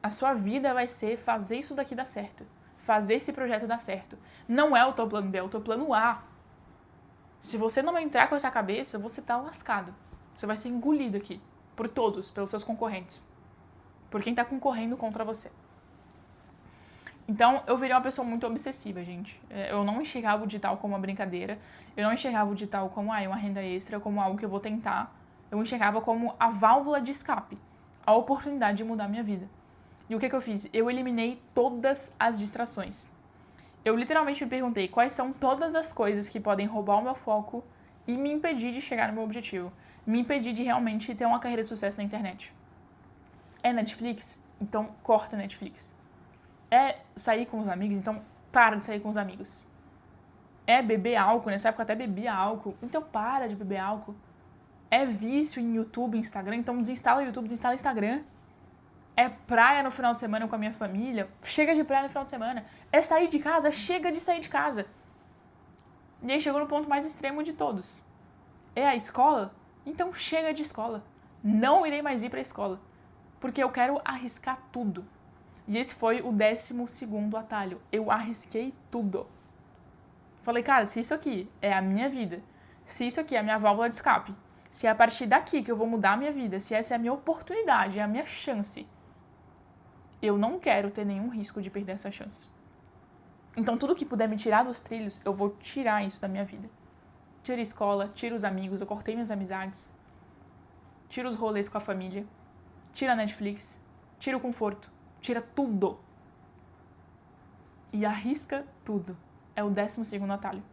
A sua vida vai ser fazer isso daqui dar certo. Fazer esse projeto dar certo. Não é o teu plano B, é o teu plano A. Se você não entrar com essa cabeça, você tá lascado. Você vai ser engolido aqui. Por todos, pelos seus concorrentes. Por quem tá concorrendo contra você. Então, eu virei uma pessoa muito obsessiva, gente. Eu não enxergava o digital como uma brincadeira. Eu não enxergava o digital como uma renda extra, como algo que eu vou tentar. Eu enxergava como a válvula de escape. A oportunidade de mudar a minha vida. E o que eu fiz? Eu eliminei todas as distrações. Eu literalmente me perguntei quais são todas as coisas que podem roubar o meu foco e me impedir de chegar no meu objetivo. Me impedir de realmente ter uma carreira de sucesso na internet. É Netflix? Então corta Netflix. É sair com os amigos? Então para de sair com os amigos. É beber álcool? Nessa época até bebia álcool. Então para de beber álcool. É vício em YouTube, Instagram? Então desinstala o YouTube, desinstala o Instagram. É praia no final de semana com a minha família? Chega de praia no final de semana. É sair de casa? Chega de sair de casa. E aí chegou no ponto mais extremo de todos. É a escola? Então chega de escola. Não irei mais ir para a escola. Porque eu quero arriscar tudo. E esse foi o 12º atalho. Eu arrisquei tudo. Falei, cara, se isso aqui é a minha vida, se isso aqui é a minha válvula de escape, se é a partir daqui que eu vou mudar a minha vida, se essa é a minha oportunidade, é a minha chance, eu não quero ter nenhum risco de perder essa chance. Então, tudo que puder me tirar dos trilhos, eu vou tirar isso da minha vida. Tira a escola, tira os amigos, eu cortei minhas amizades. Tira os rolês com a família. Tira a Netflix. Tira o conforto. Tira tudo. E arrisca tudo. É o 12º atalho.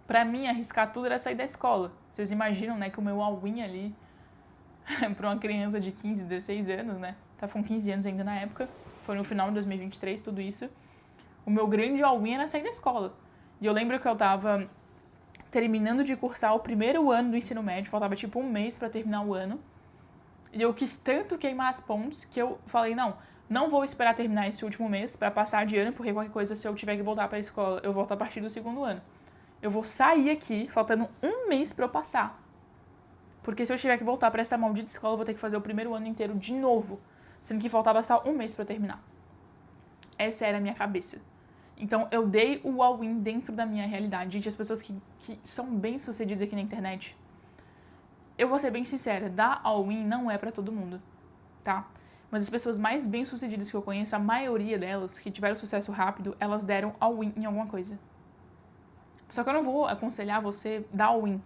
Pra mim, arriscar tudo era sair da escola. Vocês imaginam, né, que o meu all-in ali, pra uma criança de 15, 16 anos, né, tava com 15 anos ainda na época, foi no final de 2023, tudo isso. O meu grande all-in era sair da escola. E eu lembro que eu tava terminando de cursar o primeiro ano do ensino médio, faltava tipo um mês pra terminar o ano. E eu quis tanto queimar as pontes que eu falei, não vou esperar terminar esse último mês pra passar de ano, porque qualquer coisa, se eu tiver que voltar pra escola, eu volto a partir do 2º ano. Eu vou sair aqui, faltando um mês pra eu passar. Porque se eu tiver que voltar pra essa maldita escola, eu vou ter que fazer o primeiro ano inteiro de novo, sendo que faltava só um mês pra eu terminar. Essa era a minha cabeça. Então, eu dei o all-in dentro da minha realidade. Gente, as pessoas que são bem-sucedidas aqui na internet, eu vou ser bem sincera, dar all-in não é pra todo mundo, tá? Mas as pessoas mais bem-sucedidas que eu conheço, a maioria delas, que tiveram sucesso rápido, elas deram all-in em alguma coisa. Só que eu não vou aconselhar você dar all-in,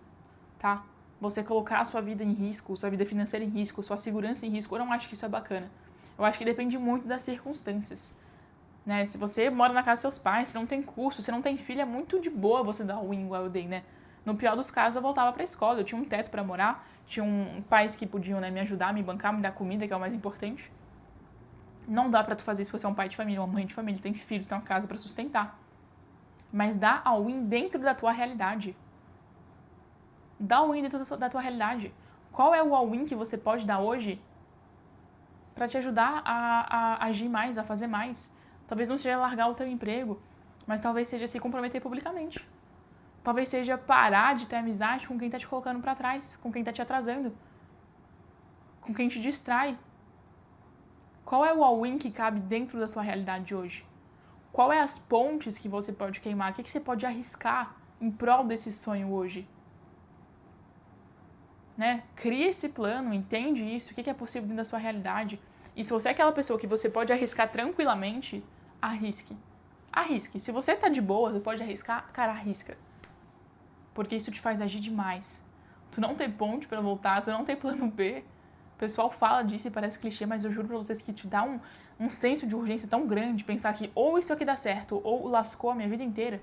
tá? Você colocar a sua vida em risco, sua vida financeira em risco, sua segurança em risco, eu não acho que isso é bacana. Eu acho que depende muito das circunstâncias. Né? Se você mora na casa dos seus pais, se não tem curso, se não tem filho, é muito de boa você dar all-in igual eu dei, né? No pior dos casos, eu voltava pra escola, eu tinha um teto pra morar, tinha pais que podiam, né, me ajudar, me bancar, me dar comida, que é o mais importante. Não dá pra tu fazer isso se você é um pai de família, uma mãe de família, tem filhos, tem uma casa pra sustentar. Mas dá all-in dentro da tua realidade. Dá all-in dentro da tua realidade. Qual é o all-in que você pode dar hoje pra te ajudar a agir mais, a fazer mais? Talvez não seja largar o teu emprego, mas talvez seja se comprometer publicamente. Talvez seja parar de ter amizade com quem tá te colocando pra trás, com quem tá te atrasando, com quem te distrai. Qual é o all-in que cabe dentro da sua realidade de hoje? Qual é as pontes que você pode queimar? O que você pode arriscar em prol desse sonho hoje? Né? Cria esse plano, entende isso, o que é possível dentro da sua realidade. E se você é aquela pessoa que você pode arriscar tranquilamente, arrisque. Arrisque. Se você tá de boa, você pode arriscar, cara, arrisca. Porque isso te faz agir demais. Tu não tem ponte pra voltar, tu não tem plano B. O pessoal fala disso e parece clichê, mas eu juro pra vocês que te dá um senso de urgência tão grande, pensar que ou isso aqui dá certo, ou lascou a minha vida inteira.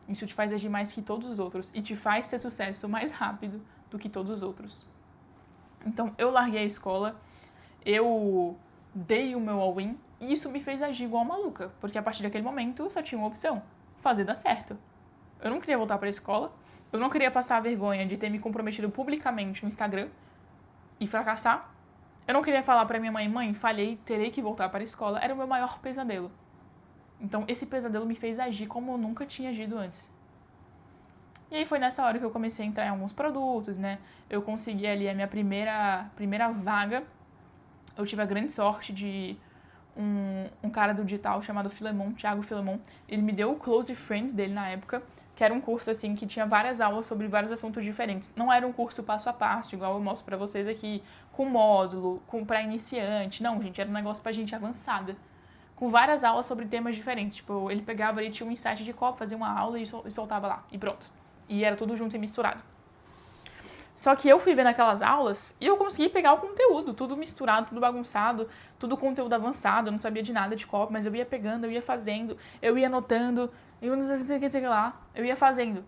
Isso te faz agir mais que todos os outros e te faz ter sucesso mais rápido do que todos os outros. Então, eu larguei a escola, eu dei o meu all-in e isso me fez agir igual maluca, porque a partir daquele momento eu só tinha uma opção, fazer dar certo. Eu não queria voltar pra escola, eu não queria passar a vergonha de ter me comprometido publicamente no Instagram e fracassar. Eu não queria falar pra minha mãe, falhei, terei que voltar para a escola. Era o meu maior pesadelo. Então, esse pesadelo me fez agir como eu nunca tinha agido antes. E aí foi nessa hora que eu comecei a entrar em alguns produtos, né? Eu consegui ali a minha primeira vaga. Eu tive a grande sorte de um cara do digital chamado Filemon, Thiago Filemon. Ele me deu o Close Friends dele na época, que era um curso assim que tinha várias aulas sobre vários assuntos diferentes. Não era um curso passo a passo, igual eu mostro pra vocês aqui, com módulo, pra iniciante. Não, gente, era um negócio pra gente avançada. Com várias aulas sobre temas diferentes. Tipo, ele pegava ali, tinha um insight de copo, fazia uma aula e soltava lá. E pronto. E era tudo junto e misturado. Só que eu fui ver naquelas aulas e eu consegui pegar o conteúdo, tudo misturado, tudo bagunçado, tudo conteúdo avançado, eu não sabia de nada de copy, mas eu ia pegando, eu ia fazendo, eu ia anotando, eu não sei o que lá, eu ia fazendo.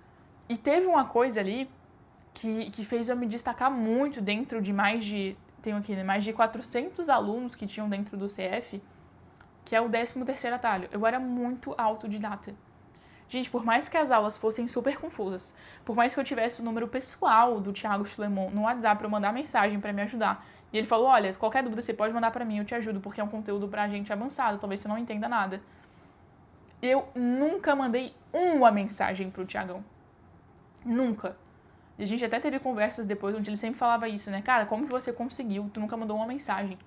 E teve uma coisa ali que fez eu me destacar muito dentro de tenho aqui, né, mais de 400 alunos que tinham dentro do CF, que é o 13º atalho. Eu era muito autodidata. Gente, por mais que as aulas fossem super confusas, por mais que eu tivesse o número pessoal do Thiago Filemon no WhatsApp pra eu mandar mensagem pra me ajudar, e ele falou, olha, qualquer dúvida você pode mandar pra mim, eu te ajudo, porque é um conteúdo pra gente avançado, talvez você não entenda nada. Eu nunca mandei uma mensagem pro Thiagão. Nunca. E a gente até teve conversas depois onde ele sempre falava isso, né? Cara, como que você conseguiu? Tu nunca mandou uma mensagem.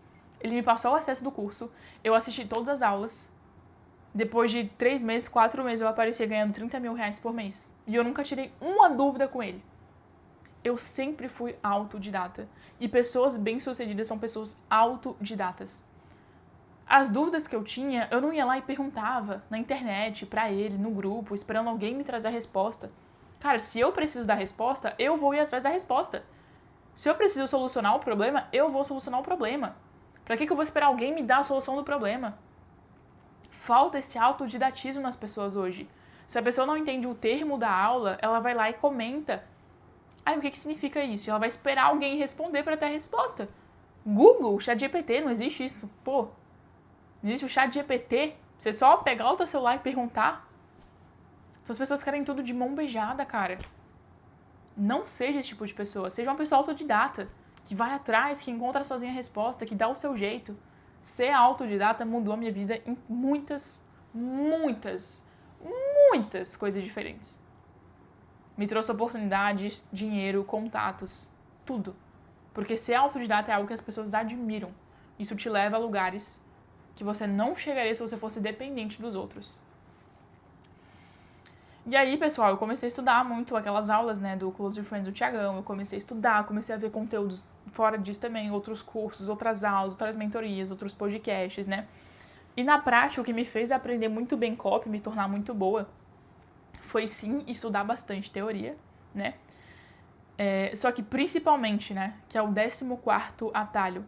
Ele me passou o acesso do curso, eu assisti todas as aulas. Depois de 3 meses, 4 meses, eu aparecia ganhando 30 mil reais por mês. E eu nunca tirei uma dúvida com ele. Eu sempre fui autodidata. E pessoas bem-sucedidas são pessoas autodidatas. As dúvidas que eu tinha, eu não ia lá e perguntava na internet, pra ele, no grupo, esperando alguém me trazer a resposta. Cara, se eu preciso da resposta, eu vou ir atrás da resposta. Se eu preciso solucionar o problema, eu vou solucionar o problema. Pra que eu vou esperar alguém me dar a solução do problema? Falta esse autodidatismo nas pessoas hoje. Se a pessoa não entende o termo da aula, ela vai lá e comenta. Aí, o que significa isso? Ela vai esperar alguém responder para ter a resposta. Google, ChatGPT, não existe isso. Pô, não existe o ChatGPT. Você só pegar o teu celular e perguntar. Essas pessoas querem tudo de mão beijada, cara. Não seja esse tipo de pessoa. Seja uma pessoa autodidata, que vai atrás, que encontra sozinha a resposta, que dá o seu jeito. Ser autodidata mudou a minha vida em muitas coisas diferentes. Me trouxe oportunidades, dinheiro, contatos, tudo. Porque ser autodidata é algo que as pessoas admiram. Isso te leva a lugares que você não chegaria se você fosse dependente dos outros. E aí, pessoal, eu comecei a estudar muito aquelas aulas, né, do Close Friends do Thiagão. Eu comecei a estudar, comecei a ver conteúdos fora disso também, outros cursos, outras aulas, outras mentorias, outros podcasts, né? E na prática, o que me fez aprender muito bem copy, me tornar muito boa, foi sim estudar bastante teoria, né? Só que principalmente, né, que é o 14º atalho,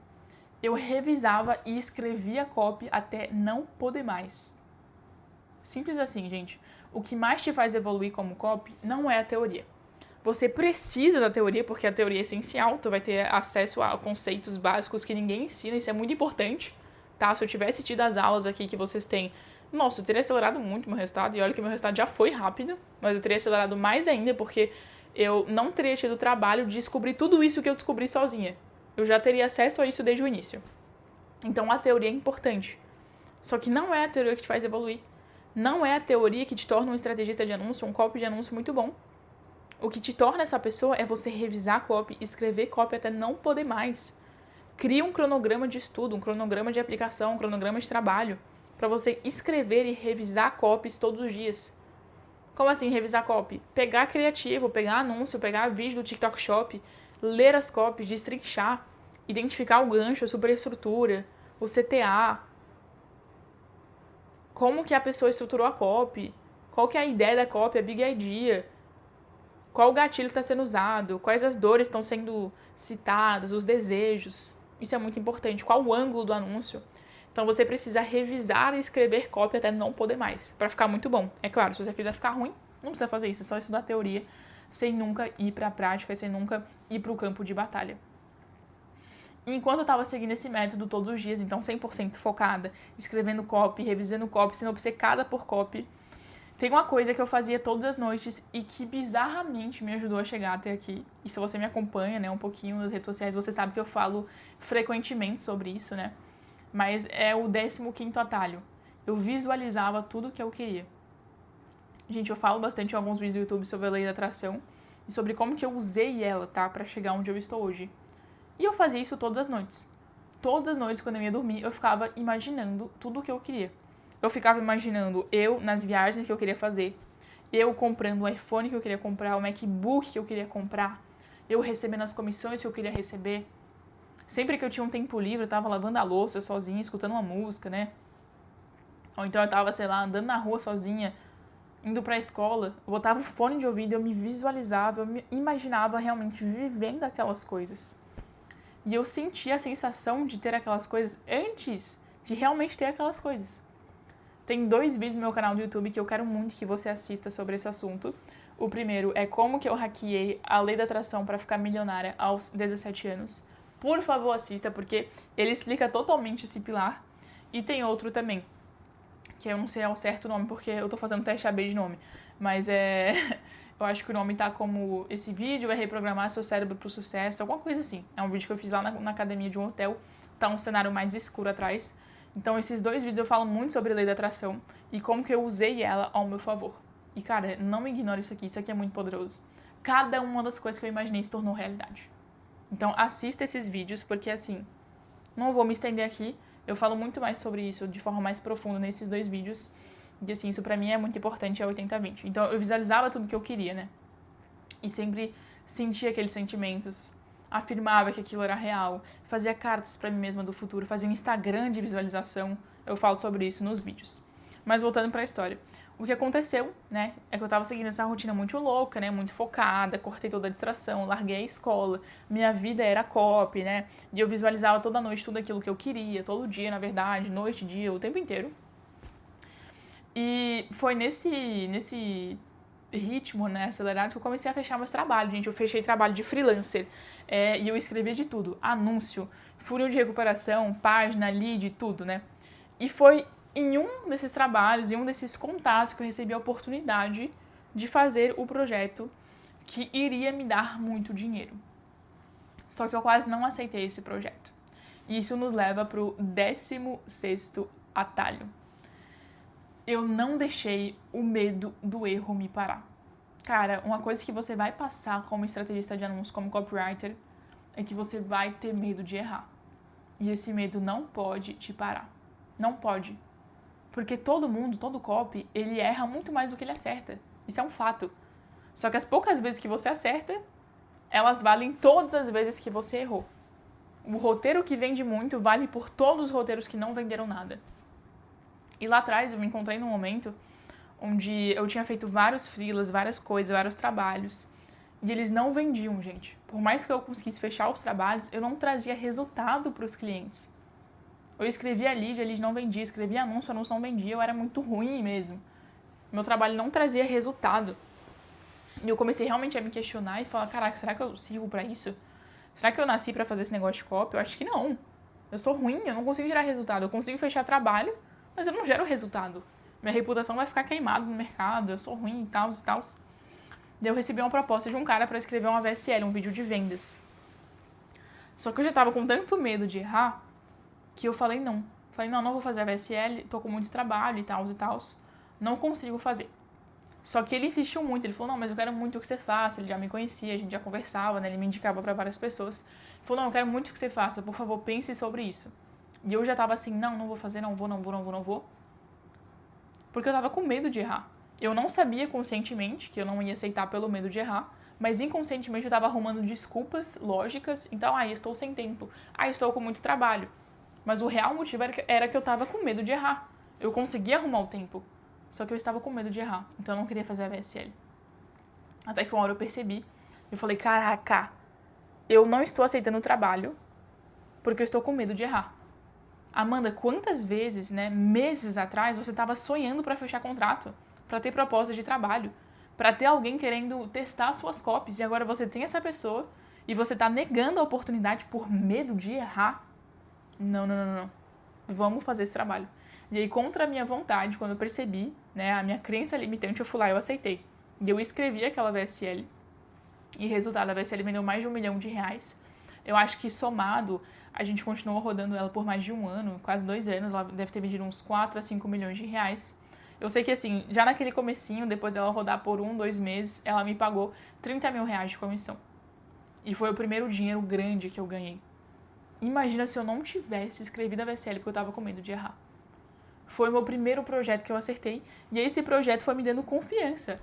eu revisava e escrevia copy até não poder mais. Simples assim, gente. O que mais te faz evoluir como copy não é a teoria. Você precisa da teoria, porque a teoria é essencial, tu vai ter acesso a conceitos básicos que ninguém ensina, isso é muito importante, tá? Se eu tivesse tido as aulas aqui que vocês têm, nossa, eu teria acelerado muito meu resultado, e olha que meu resultado já foi rápido, mas eu teria acelerado mais ainda, porque eu não teria tido o trabalho de descobrir tudo isso que eu descobri sozinha. Eu já teria acesso a isso desde o início. Então a teoria é importante. Só que não é a teoria que te faz evoluir. Não é a teoria que te torna um estrategista de anúncio, um copy de anúncio muito bom. O que te torna essa pessoa é você revisar copy, escrever copy até não poder mais. Cria um cronograma de estudo, um cronograma de aplicação, um cronograma de trabalho, para você escrever e revisar copies todos os dias. Como assim revisar copy? Pegar criativo, pegar anúncio, pegar vídeo do TikTok Shop, ler as copies, destrinchar, identificar o gancho, a superestrutura, o CTA, como que a pessoa estruturou a copy, qual que é a ideia da copy, a big idea, qual o gatilho está sendo usado, quais as dores estão sendo citadas, os desejos. Isso é muito importante. Qual o ângulo do anúncio? Então você precisa revisar e escrever copy até não poder mais, para ficar muito bom. É claro, se você quiser ficar ruim, não precisa fazer isso, é só estudar teoria, sem nunca ir para a prática, sem nunca ir para o campo de batalha. E enquanto eu estava seguindo esse método todos os dias, então 100% focada, escrevendo copy, revisando copy, sendo obcecada por copy, Tem uma coisa que eu fazia todas as noites e que bizarramente me ajudou a chegar até aqui. E se você me acompanha, né, um pouquinho nas redes sociais, você sabe que eu falo frequentemente sobre isso, né? Mas é o 15º atalho. Eu visualizava tudo o que eu queria. Gente, eu falo bastante em alguns vídeos do YouTube sobre a lei da atração e sobre como que eu usei ela, tá, pra chegar onde eu estou hoje. E eu fazia isso todas as noites. Todas as noites, quando eu ia dormir, eu ficava imaginando tudo o que eu queria. Eu ficava imaginando eu nas viagens que eu queria fazer, eu comprando o iPhone que eu queria comprar, o MacBook que eu queria comprar, eu recebendo as comissões que eu queria receber. Sempre que eu tinha um tempo livre, eu tava lavando a louça sozinha, escutando uma música, né? Ou então eu tava, sei lá, andando na rua sozinha, indo pra escola, eu botava o fone de ouvido, eu me visualizava, eu me imaginava realmente vivendo aquelas coisas. E eu sentia a sensação de ter aquelas coisas antes de realmente ter aquelas coisas. Tem 2 vídeos no meu canal do YouTube que eu quero muito que você assista sobre esse assunto. O primeiro é como que eu hackeei a lei da atração para ficar milionária aos 17 anos. Por favor, assista, porque ele explica totalmente esse pilar. E tem outro também, que eu não sei ao certo o nome, porque eu tô fazendo teste AB de nome. Mas eu acho que o nome tá como esse vídeo é reprogramar seu cérebro pro sucesso, alguma coisa assim. É um vídeo que eu fiz lá na academia de um hotel, tá um cenário mais escuro atrás. Então esses 2 vídeos eu falo muito sobre a lei da atração e como que eu usei ela ao meu favor. E cara, não ignore isso aqui é muito poderoso. Cada uma das coisas que eu imaginei se tornou realidade. Então assista esses vídeos, porque assim, não vou me estender aqui, eu falo muito mais sobre isso de forma mais profunda nesses 2 vídeos. E assim, isso pra mim é muito importante, é 80-20. Então eu visualizava tudo que eu queria, né? E sempre sentia aqueles sentimentos, afirmava que aquilo era real, fazia cartas pra mim mesma do futuro, fazia um Instagram de visualização. Eu falo sobre isso nos vídeos. Mas voltando pra história. O que aconteceu, né, é que eu tava seguindo essa rotina muito louca, né, muito focada, cortei toda a distração, larguei a escola, minha vida era copy, né, e eu visualizava toda noite tudo aquilo que eu queria, todo dia, na verdade, noite, dia, o tempo inteiro. E foi nesse ritmo, né, acelerado, que eu comecei a fechar meus trabalhos, gente. Eu fechei trabalho de freelancer e eu escrevia de tudo. Anúncio, funil de recuperação, página, lead, tudo, né. E foi em um desses trabalhos, em um desses contatos, que eu recebi a oportunidade de fazer o projeto que iria me dar muito dinheiro. Só que eu quase não aceitei esse projeto. E isso nos leva para o 16º atalho. Eu não deixei o medo do erro me parar. Cara, uma coisa que você vai passar como estrategista de anúncios, como copywriter, é que você vai ter medo de errar. E esse medo não pode te parar. Não pode. Porque todo mundo, todo copy, ele erra muito mais do que ele acerta. Isso é um fato. Só que as poucas vezes que você acerta, elas valem todas as vezes que você errou. O roteiro que vende muito vale por todos os roteiros que não venderam nada. E lá atrás eu me encontrei num momento onde eu tinha feito vários freelas, várias coisas, vários trabalhos. E eles não vendiam, gente. Por mais que eu conseguisse fechar os trabalhos, eu não trazia resultado para os clientes. Eu escrevia lead, a lead não vendia. Escrevia anúncio, o anúncio não vendia. Eu era muito ruim mesmo. Meu trabalho não trazia resultado. E eu comecei realmente a me questionar e falar, caraca, será que eu sirvo pra isso? Será que eu nasci pra fazer esse negócio de copy? Eu acho que não. Eu sou ruim, eu não consigo gerar resultado. Eu consigo fechar trabalho, mas eu não gero resultado. Minha reputação vai ficar queimada no mercado, eu sou ruim e tal, e tal. Daí eu recebi uma proposta de um cara pra escrever uma VSL, um vídeo de vendas. Só que eu já tava com tanto medo de errar, que eu falei não. Falei, não vou fazer a VSL, tô com muito trabalho e tal, não consigo fazer. Só que ele insistiu muito, ele falou, não, mas eu quero muito que você faça, ele já me conhecia, a gente já conversava, né, ele me indicava pra várias pessoas. Ele falou, não, eu quero muito que você faça, por favor, pense sobre isso. E eu já tava assim, não vou fazer, não vou. Porque eu tava com medo de errar. Eu não sabia conscientemente que eu não ia aceitar pelo medo de errar, mas inconscientemente eu tava arrumando desculpas lógicas, então, estou sem tempo, estou com muito trabalho. Mas o real motivo era que eu tava com medo de errar. Eu conseguia arrumar o tempo, só que eu estava com medo de errar, então eu não queria fazer a VSL. Até que uma hora eu percebi, eu falei, caraca, eu não estou aceitando o trabalho porque eu estou com medo de errar. Amanda, quantas vezes, né, meses atrás, você estava sonhando para fechar contrato, para ter proposta de trabalho, para ter alguém querendo testar suas copies, e agora você tem essa pessoa e você está negando a oportunidade por medo de errar? Não. Vamos fazer esse trabalho. E aí, contra a minha vontade, quando eu percebi, né, a minha crença limitante, eu fui lá e eu aceitei. E eu escrevi aquela VSL. E resultado, a VSL vendeu mais de R$1 milhão. Eu acho que somado, a gente continuou rodando ela por mais de um ano, quase 2 anos. Ela deve ter vendido uns 4 a 5 milhões de reais. Eu sei que assim, já naquele comecinho, depois dela rodar por 1, 2 meses, ela me pagou R$30 mil de comissão. E foi o primeiro dinheiro grande que eu ganhei. Imagina se eu não tivesse escrevido a VSL porque eu tava com medo de errar. Foi o meu primeiro projeto que eu acertei. E esse projeto foi me dando confiança.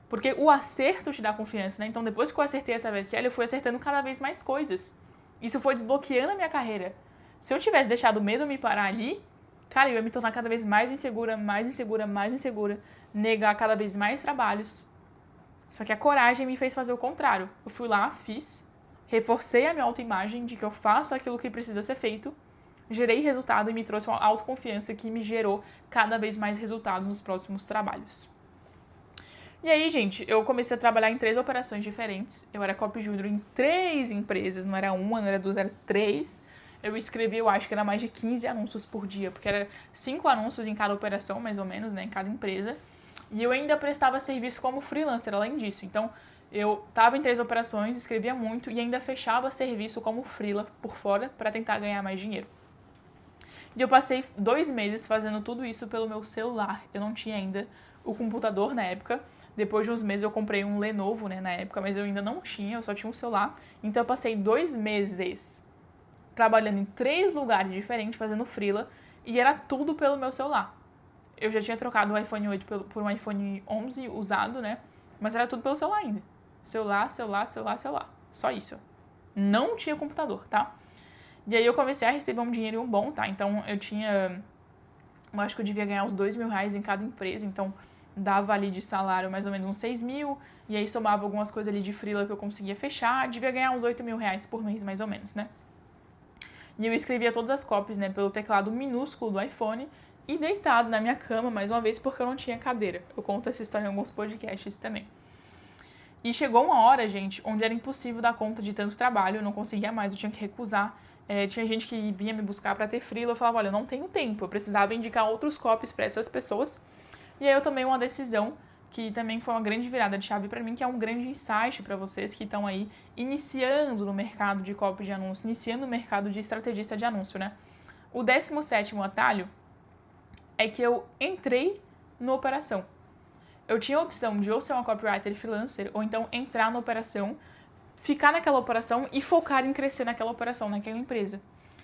Porque o acerto te dá confiança, né? Então, depois que eu acertei essa VSL, eu fui acertando cada vez mais coisas. Isso foi desbloqueando a minha carreira. Se eu tivesse deixado o medo me parar ali, cara, eu ia me tornar cada vez mais insegura, mais insegura, mais insegura. Negar cada vez mais trabalhos. Só que a coragem me fez fazer o contrário. Eu fui lá, fiz, reforcei a minha autoimagem de que eu faço aquilo que precisa ser feito, gerei resultado e me trouxe uma autoconfiança que me gerou cada vez mais resultado nos próximos trabalhos. E aí, gente, eu comecei a trabalhar em 3 operações diferentes. Eu era copy júnior em 3 empresas, não era uma, não era 2, era 3. Eu escrevi, eu acho que era mais de 15 anúncios por dia, porque era 5 anúncios em cada operação, mais ou menos, né, em cada empresa. E eu ainda prestava serviço como freelancer, além disso. Então, eu estava em 3 operações, escrevia muito e ainda fechava serviço como freela por fora para tentar ganhar mais dinheiro. E eu passei 2 meses fazendo tudo isso pelo meu celular. Eu não tinha ainda o computador na época. Depois de uns meses eu comprei um Lenovo, né, na época, mas eu ainda não tinha, eu só tinha um celular. Então eu passei 2 meses trabalhando em 3 lugares diferentes, fazendo freela, e era tudo pelo meu celular. Eu já tinha trocado o iPhone 8 por um iPhone 11 usado, né, mas era tudo pelo celular ainda. Celular. Só isso. Não tinha computador, tá? E aí eu comecei a receber um dinheiro bom, tá? Então eu acho que eu devia ganhar uns R$2 mil em cada empresa, então dava ali de salário mais ou menos uns 6 mil, e aí somava algumas coisas ali de freela que eu conseguia fechar, devia ganhar uns R$8 mil por mês, mais ou menos, né? E eu escrevia todas as copies, né, pelo teclado minúsculo do iPhone e deitado na minha cama, mais uma vez, porque eu não tinha cadeira. Eu conto essa história em alguns podcasts também. E chegou uma hora, gente, onde era impossível dar conta de tanto trabalho, eu não conseguia mais, eu tinha que recusar. Tinha gente que vinha me buscar para ter freela, eu falava, olha, eu não tenho tempo, eu precisava indicar outros copies para essas pessoas. E aí eu tomei uma decisão que também foi uma grande virada de chave para mim, que é um grande insight para vocês que estão aí iniciando no mercado de copy de anúncio, iniciando no mercado de estrategista de anúncio, né? O 17º atalho é que eu entrei na operação. Eu tinha a opção de ou ser uma copywriter freelancer, ou então entrar na operação, ficar naquela operação e focar em crescer naquela operação, naquela empresa.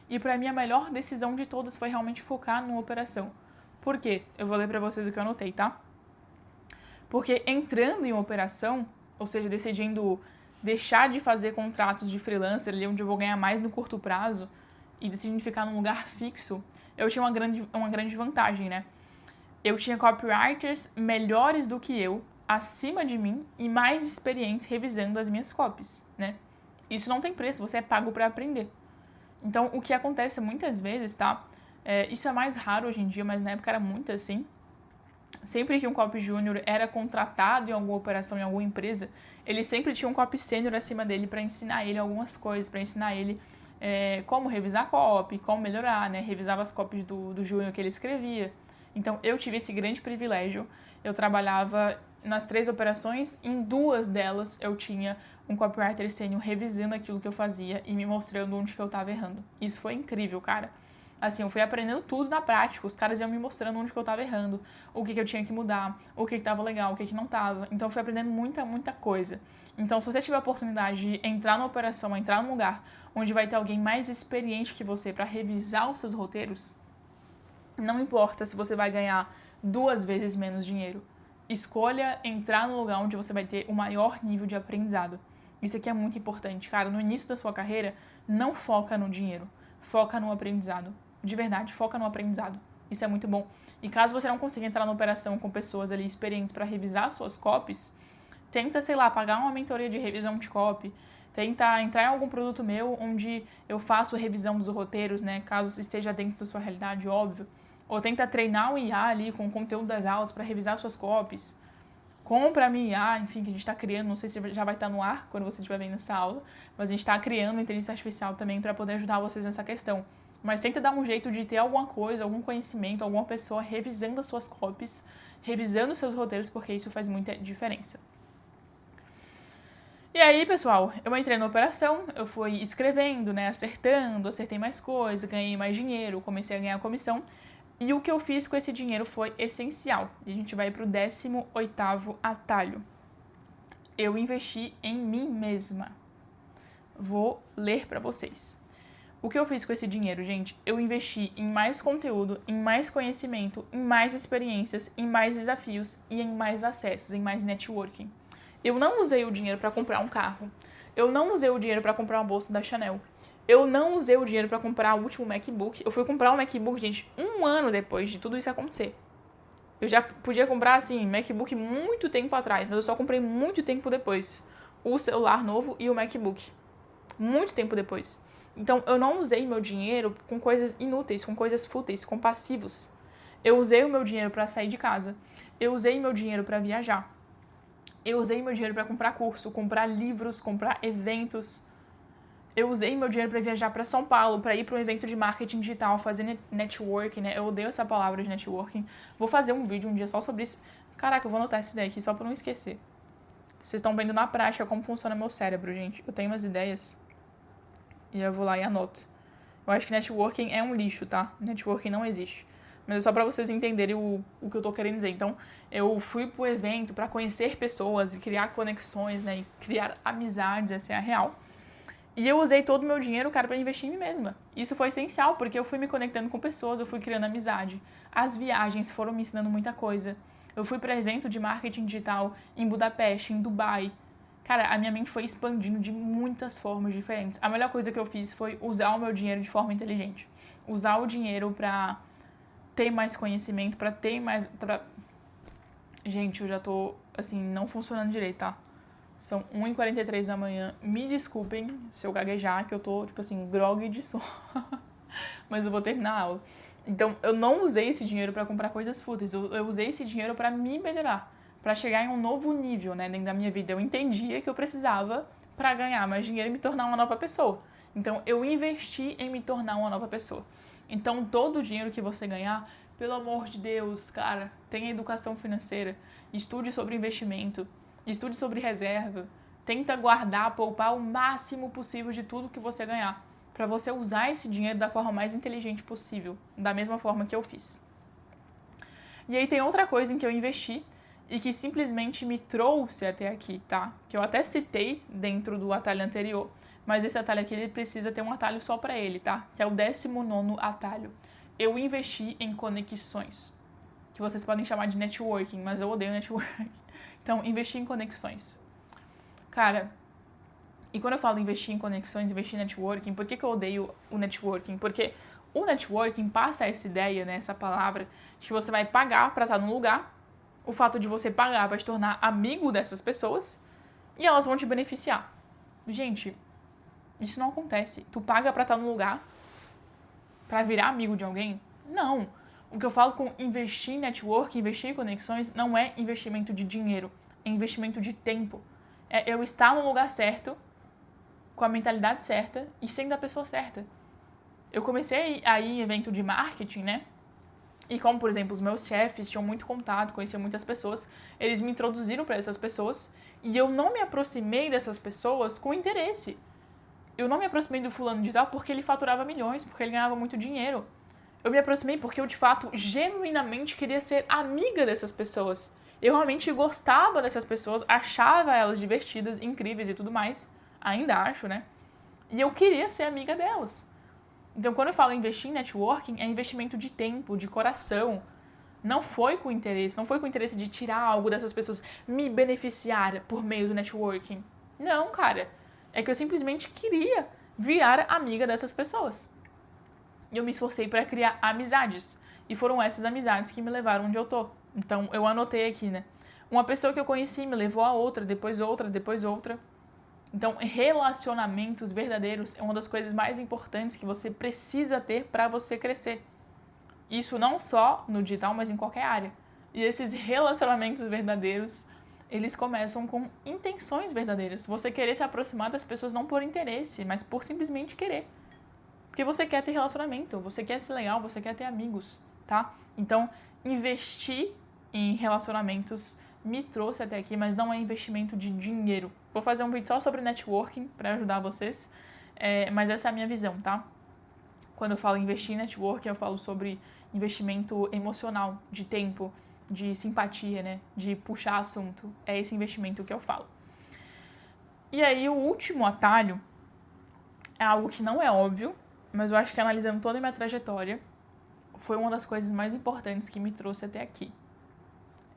E para mim a melhor decisão de todas foi realmente focar numa operação. Por quê? Eu vou ler pra vocês o que eu anotei, tá? Porque entrando em uma operação, ou seja, decidindo deixar de fazer contratos de freelancer, ali onde eu vou ganhar mais no curto prazo, e decidindo ficar num lugar fixo, eu tinha uma grande vantagem, né? Eu tinha copywriters melhores do que eu, acima de mim, e mais experientes revisando as minhas copies, né? Isso não tem preço, você é pago pra aprender. Então, o que acontece muitas vezes, tá? Isso é mais raro hoje em dia, mas na época era muito assim. Sempre que um copy júnior era contratado em alguma operação, em alguma empresa, ele sempre tinha um copy sênior acima dele para ensinar ele algumas coisas, para ensinar ele como revisar copy, como melhorar, né? Revisava as copies do júnior que ele escrevia. Então, eu tive esse grande privilégio. Eu trabalhava nas 3 operações, em 2 delas eu tinha um copywriter sênior revisando aquilo que eu fazia e me mostrando onde que eu estava errando. Isso foi incrível, cara. Assim, eu fui aprendendo tudo na prática, os caras iam me mostrando onde que eu tava errando, o que eu tinha que mudar, o que tava legal, o que não tava. Então, eu fui aprendendo muita coisa. Então, se você tiver a oportunidade de entrar na operação, entrar num lugar onde vai ter alguém mais experiente que você para revisar os seus roteiros, não importa se você vai ganhar 2 vezes menos dinheiro. Escolha entrar no lugar onde você vai ter o maior nível de aprendizado. Isso aqui é muito importante, cara. No início da sua carreira, não foca no dinheiro, foca no aprendizado. De verdade, foca no aprendizado. Isso é muito bom. E caso você não consiga entrar na operação com pessoas ali experientes para revisar suas copies, tenta, sei lá, pagar uma mentoria de revisão de copy, tenta entrar em algum produto meu onde eu faço revisão dos roteiros, né, caso esteja dentro da sua realidade, óbvio. Ou tenta treinar o IA ali com o conteúdo das aulas para revisar suas copies. Compra a minha IA, enfim, que a gente está criando, não sei se já vai estar no ar quando você estiver vendo essa aula, mas a gente está criando inteligência artificial também para poder ajudar vocês nessa questão. Mas tenta dar um jeito de ter alguma coisa, algum conhecimento, alguma pessoa revisando as suas copies, revisando os seus roteiros, porque isso faz muita diferença. E aí, pessoal, eu entrei na operação, eu fui escrevendo, né, acertando, acertei mais coisas, ganhei mais dinheiro, comecei a ganhar comissão. E o que eu fiz com esse dinheiro foi essencial. E a gente vai pro 18º atalho. Eu investi em mim mesma. Vou ler pra vocês. O que eu fiz com esse dinheiro, gente? Eu investi em mais conteúdo, em mais conhecimento, em mais experiências, em mais desafios e em mais acessos, em mais networking. Eu não usei o dinheiro para comprar um carro. Eu não usei o dinheiro para comprar uma bolsa da Chanel. Eu não usei o dinheiro para comprar o último MacBook. Eu fui comprar um MacBook, gente, 1 ano depois de tudo isso acontecer. Eu já podia comprar, assim, MacBook muito tempo atrás, mas eu só comprei muito tempo depois. O celular novo e o MacBook. Muito tempo depois. Então, eu não usei meu dinheiro com coisas inúteis, com coisas fúteis, com passivos. Eu usei o meu dinheiro para sair de casa. Eu usei meu dinheiro para viajar. Eu usei meu dinheiro para comprar curso, comprar livros, comprar eventos. Eu usei meu dinheiro para viajar para São Paulo, para ir para um evento de marketing digital, fazer networking, né? Eu odeio essa palavra de networking. Vou fazer um vídeo um dia só sobre isso. Caraca, eu vou anotar essa ideia aqui só para não esquecer. Vocês estão vendo na prática como funciona meu cérebro, gente. Eu tenho umas ideias e eu vou lá e anoto. Eu acho que networking é um lixo, tá? Networking não existe. Mas é só pra vocês entenderem o que eu tô querendo dizer. Então, eu fui pro evento pra conhecer pessoas e criar conexões, né? E criar amizades, essa é a real. E eu usei todo o meu dinheiro, cara, pra investir em mim mesma. Isso foi essencial, porque eu fui me conectando com pessoas, eu fui criando amizade. As viagens foram me ensinando muita coisa. Eu fui pra evento de marketing digital em Budapeste, em Dubai. Cara, a minha mente foi expandindo de muitas formas diferentes. A melhor coisa que eu fiz foi usar o meu dinheiro de forma inteligente. Usar o dinheiro pra ter mais conhecimento, pra ter mais... Gente, eu já tô, assim, não funcionando direito, tá? São 1h43 da manhã. Me desculpem se eu gaguejar, que eu tô, tipo assim, grog de sono. Mas eu vou terminar a aula. Então, eu não usei esse dinheiro pra comprar coisas fúteis. Eu usei esse dinheiro pra me melhorar. Pra chegar em um novo nível, né, dentro da minha vida. Eu entendia que eu precisava, pra ganhar mais dinheiro, me tornar uma nova pessoa. Então, eu investi em me tornar uma nova pessoa. Então, todo o dinheiro que você ganhar, pelo amor de Deus, cara, tenha educação financeira, estude sobre investimento, estude sobre reserva, tenta guardar, poupar o máximo possível de tudo que você ganhar, para você usar esse dinheiro da forma mais inteligente possível, da mesma forma que eu fiz. E aí tem outra coisa em que eu investi e que simplesmente me trouxe até aqui, tá? Que eu até citei dentro do atalho anterior, mas esse atalho aqui ele precisa ter um atalho só para ele, tá? Que é o 19º atalho. Eu investi em conexões, que vocês podem chamar de networking, mas eu odeio networking. Então, investir em conexões. Cara, e quando eu falo investir em conexões, investir em networking, por que eu odeio o networking? Porque o networking passa essa ideia, né, essa palavra, de que você vai pagar pra estar num lugar, o fato de você pagar vai te tornar amigo dessas pessoas e elas vão te beneficiar. Gente, isso não acontece. Tu paga pra estar num lugar pra virar amigo de alguém? Não. O que eu falo com investir em network, investir em conexões, não é investimento de dinheiro, é investimento de tempo. É eu estar no lugar certo, com a mentalidade certa e sendo a pessoa certa. Eu comecei a ir em evento de marketing, né? E como, por exemplo, os meus chefes tinham muito contato, conheciam muitas pessoas, eles me introduziram para essas pessoas e eu não me aproximei dessas pessoas com interesse. Eu não me aproximei do fulano de tal porque ele faturava milhões, porque ele ganhava muito dinheiro. Eu me aproximei porque eu, de fato, genuinamente queria ser amiga dessas pessoas. Eu realmente gostava dessas pessoas, achava elas divertidas, incríveis e tudo mais. Ainda acho, né? E eu queria ser amiga delas. Então, quando eu falo investir em networking, é investimento de tempo, de coração. Não foi com interesse, não foi com interesse de tirar algo dessas pessoas, me beneficiar por meio do networking. Não, cara. É que eu simplesmente queria virar amiga dessas pessoas. E eu me esforcei para criar amizades. E foram essas amizades que me levaram onde eu tô. Então, eu anotei aqui, né? Uma pessoa que eu conheci me levou a outra, depois outra, depois outra. Então, relacionamentos verdadeiros é uma das coisas mais importantes que você precisa ter para você crescer. Isso não só no digital, mas em qualquer área. E esses relacionamentos verdadeiros, eles começam com intenções verdadeiras. Você querer se aproximar das pessoas não por interesse, mas por simplesmente querer. Porque você quer ter relacionamento, você quer ser legal, você quer ter amigos, tá? Então, investir em relacionamentos me trouxe até aqui, mas não é investimento de dinheiro. Vou fazer um vídeo só sobre networking para ajudar vocês, mas essa é a minha visão, tá? Quando eu falo investir em networking, eu falo sobre investimento emocional, de tempo, de simpatia, né? De puxar assunto. É esse investimento que eu falo. E aí, o último atalho é algo que não é óbvio, mas eu acho que analisando toda a minha trajetória, foi uma das coisas mais importantes que me trouxe até aqui.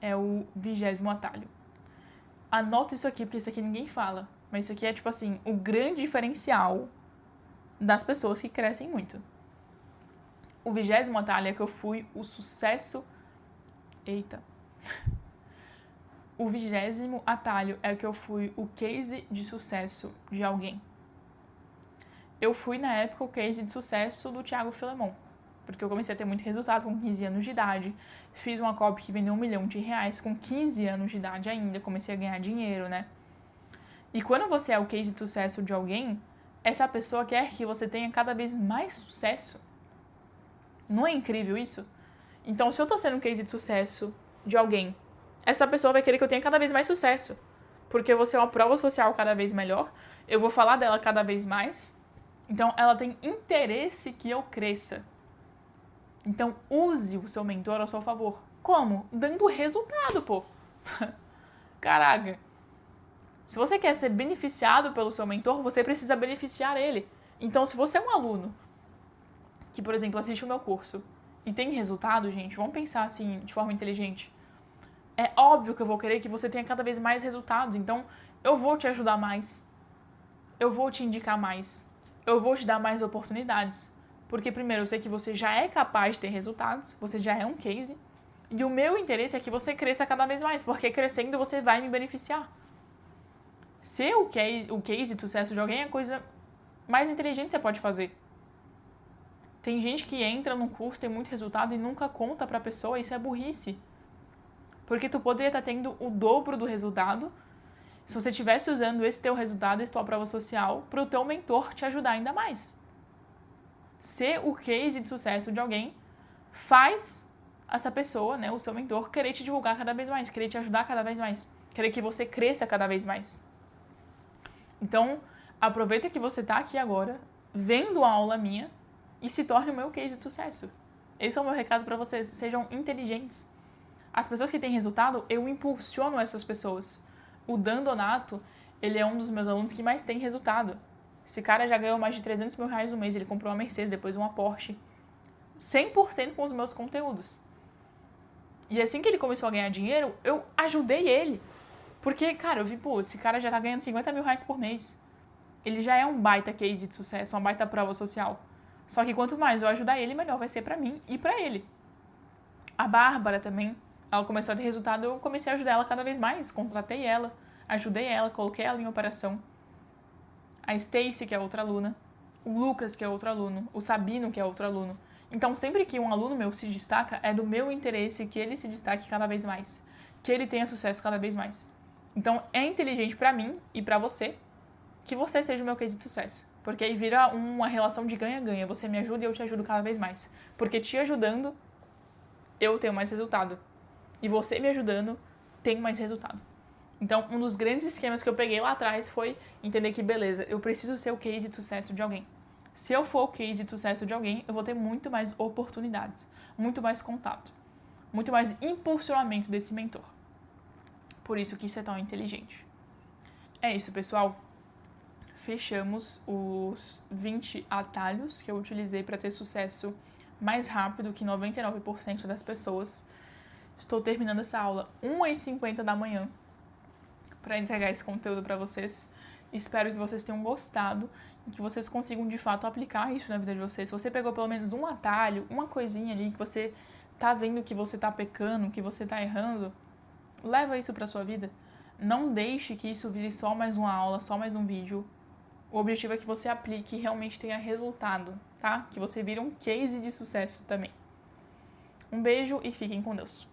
É o 20º atalho. Anota isso aqui, porque isso aqui ninguém fala. Mas isso aqui é, tipo assim, o grande diferencial das pessoas que crescem muito. O 20º atalho é que eu fui o sucesso... Eita. O 20º atalho é que eu fui o case de sucesso de alguém. Eu fui, na época, o case de sucesso do Thiago Filemon. Porque eu comecei a ter muito resultado com 15 anos de idade. Fiz uma copy que vendeu R$1 milhão com 15 anos de idade ainda. Comecei a ganhar dinheiro, né? E quando você é o case de sucesso de alguém, essa pessoa quer que você tenha cada vez mais sucesso. Não é incrível isso? Então, se eu tô sendo um case de sucesso de alguém, essa pessoa vai querer que eu tenha cada vez mais sucesso. Porque eu vou ser uma prova social cada vez melhor. Eu vou falar dela cada vez mais. Então, ela tem interesse que eu cresça. Então, use o seu mentor ao seu favor. Como? Dando resultado, pô. Caraca. Se você quer ser beneficiado pelo seu mentor, você precisa beneficiar ele. Então, se você é um aluno que, por exemplo, assiste o meu curso e tem resultado, gente, vamos pensar assim, de forma inteligente. É óbvio que eu vou querer que você tenha cada vez mais resultados. Então, eu vou te ajudar mais. Eu vou te indicar mais. Eu vou te dar mais oportunidades. Porque, primeiro, eu sei que você já é capaz de ter resultados, você já é um case, e o meu interesse é que você cresça cada vez mais, porque crescendo você vai me beneficiar. Ser o case de sucesso de alguém é a coisa mais inteligente que você pode fazer. Tem gente que entra num curso, tem muito resultado e nunca conta pra pessoa, isso é burrice. Porque tu poderia estar tendo o dobro do resultado se você estivesse usando esse teu resultado, essa tua prova social, pro teu mentor te ajudar ainda mais. Ser o case de sucesso de alguém faz essa pessoa, né, o seu mentor, querer te divulgar cada vez mais, querer te ajudar cada vez mais, querer que você cresça cada vez mais. Então, aproveita que você tá aqui agora, vendo a aula minha, e se torne o meu case de sucesso. Esse é o meu recado para vocês, sejam inteligentes. As pessoas que têm resultado, eu impulsiono essas pessoas. O Dan Donato, ele é um dos meus alunos que mais tem resultado. Esse cara já ganhou mais de R$300 mil no mês, ele comprou uma Mercedes, depois uma Porsche. 100% com os meus conteúdos. E assim que ele começou a ganhar dinheiro, eu ajudei ele. Porque, cara, eu vi, pô, esse cara já tá ganhando R$50 mil por mês. Ele já é um baita case de sucesso, uma baita prova social. Só que quanto mais eu ajudar ele, melhor vai ser pra mim e pra ele. A Bárbara também, ela começou a ter resultado, eu comecei a ajudar ela cada vez mais. Contratei ela, ajudei ela, coloquei ela em operação. A Stacy, que é outra aluna, o Lucas, que é outro aluno, o Sabino, que é outro aluno. Então, sempre que um aluno meu se destaca, é do meu interesse que ele se destaque cada vez mais, que ele tenha sucesso cada vez mais. Então, é inteligente pra mim e pra você que você seja o meu case de sucesso, porque aí vira uma relação de ganha-ganha. Você me ajuda e eu te ajudo cada vez mais, porque te ajudando, eu tenho mais resultado, e você me ajudando, tem mais resultado. Então, um dos grandes esquemas que eu peguei lá atrás foi entender que, beleza, eu preciso ser o case de sucesso de alguém. Se eu for o case de sucesso de alguém, eu vou ter muito mais oportunidades, muito mais contato, muito mais impulsionamento desse mentor. Por isso que isso é tão inteligente. É isso, pessoal. Fechamos os 20 atalhos que eu utilizei para ter sucesso mais rápido que 99% das pessoas. Estou terminando essa aula 1h50 da manhã para entregar esse conteúdo para vocês. Espero que vocês tenham gostado e que vocês consigam de fato aplicar isso na vida de vocês. Se você pegou pelo menos um atalho, uma coisinha ali que você tá vendo que você tá pecando, que você tá errando, leva isso para sua vida. Não deixe que isso vire só mais uma aula, só mais um vídeo. O objetivo é que você aplique e realmente tenha resultado, tá? Que você vire um case de sucesso também. Um beijo e fiquem com Deus.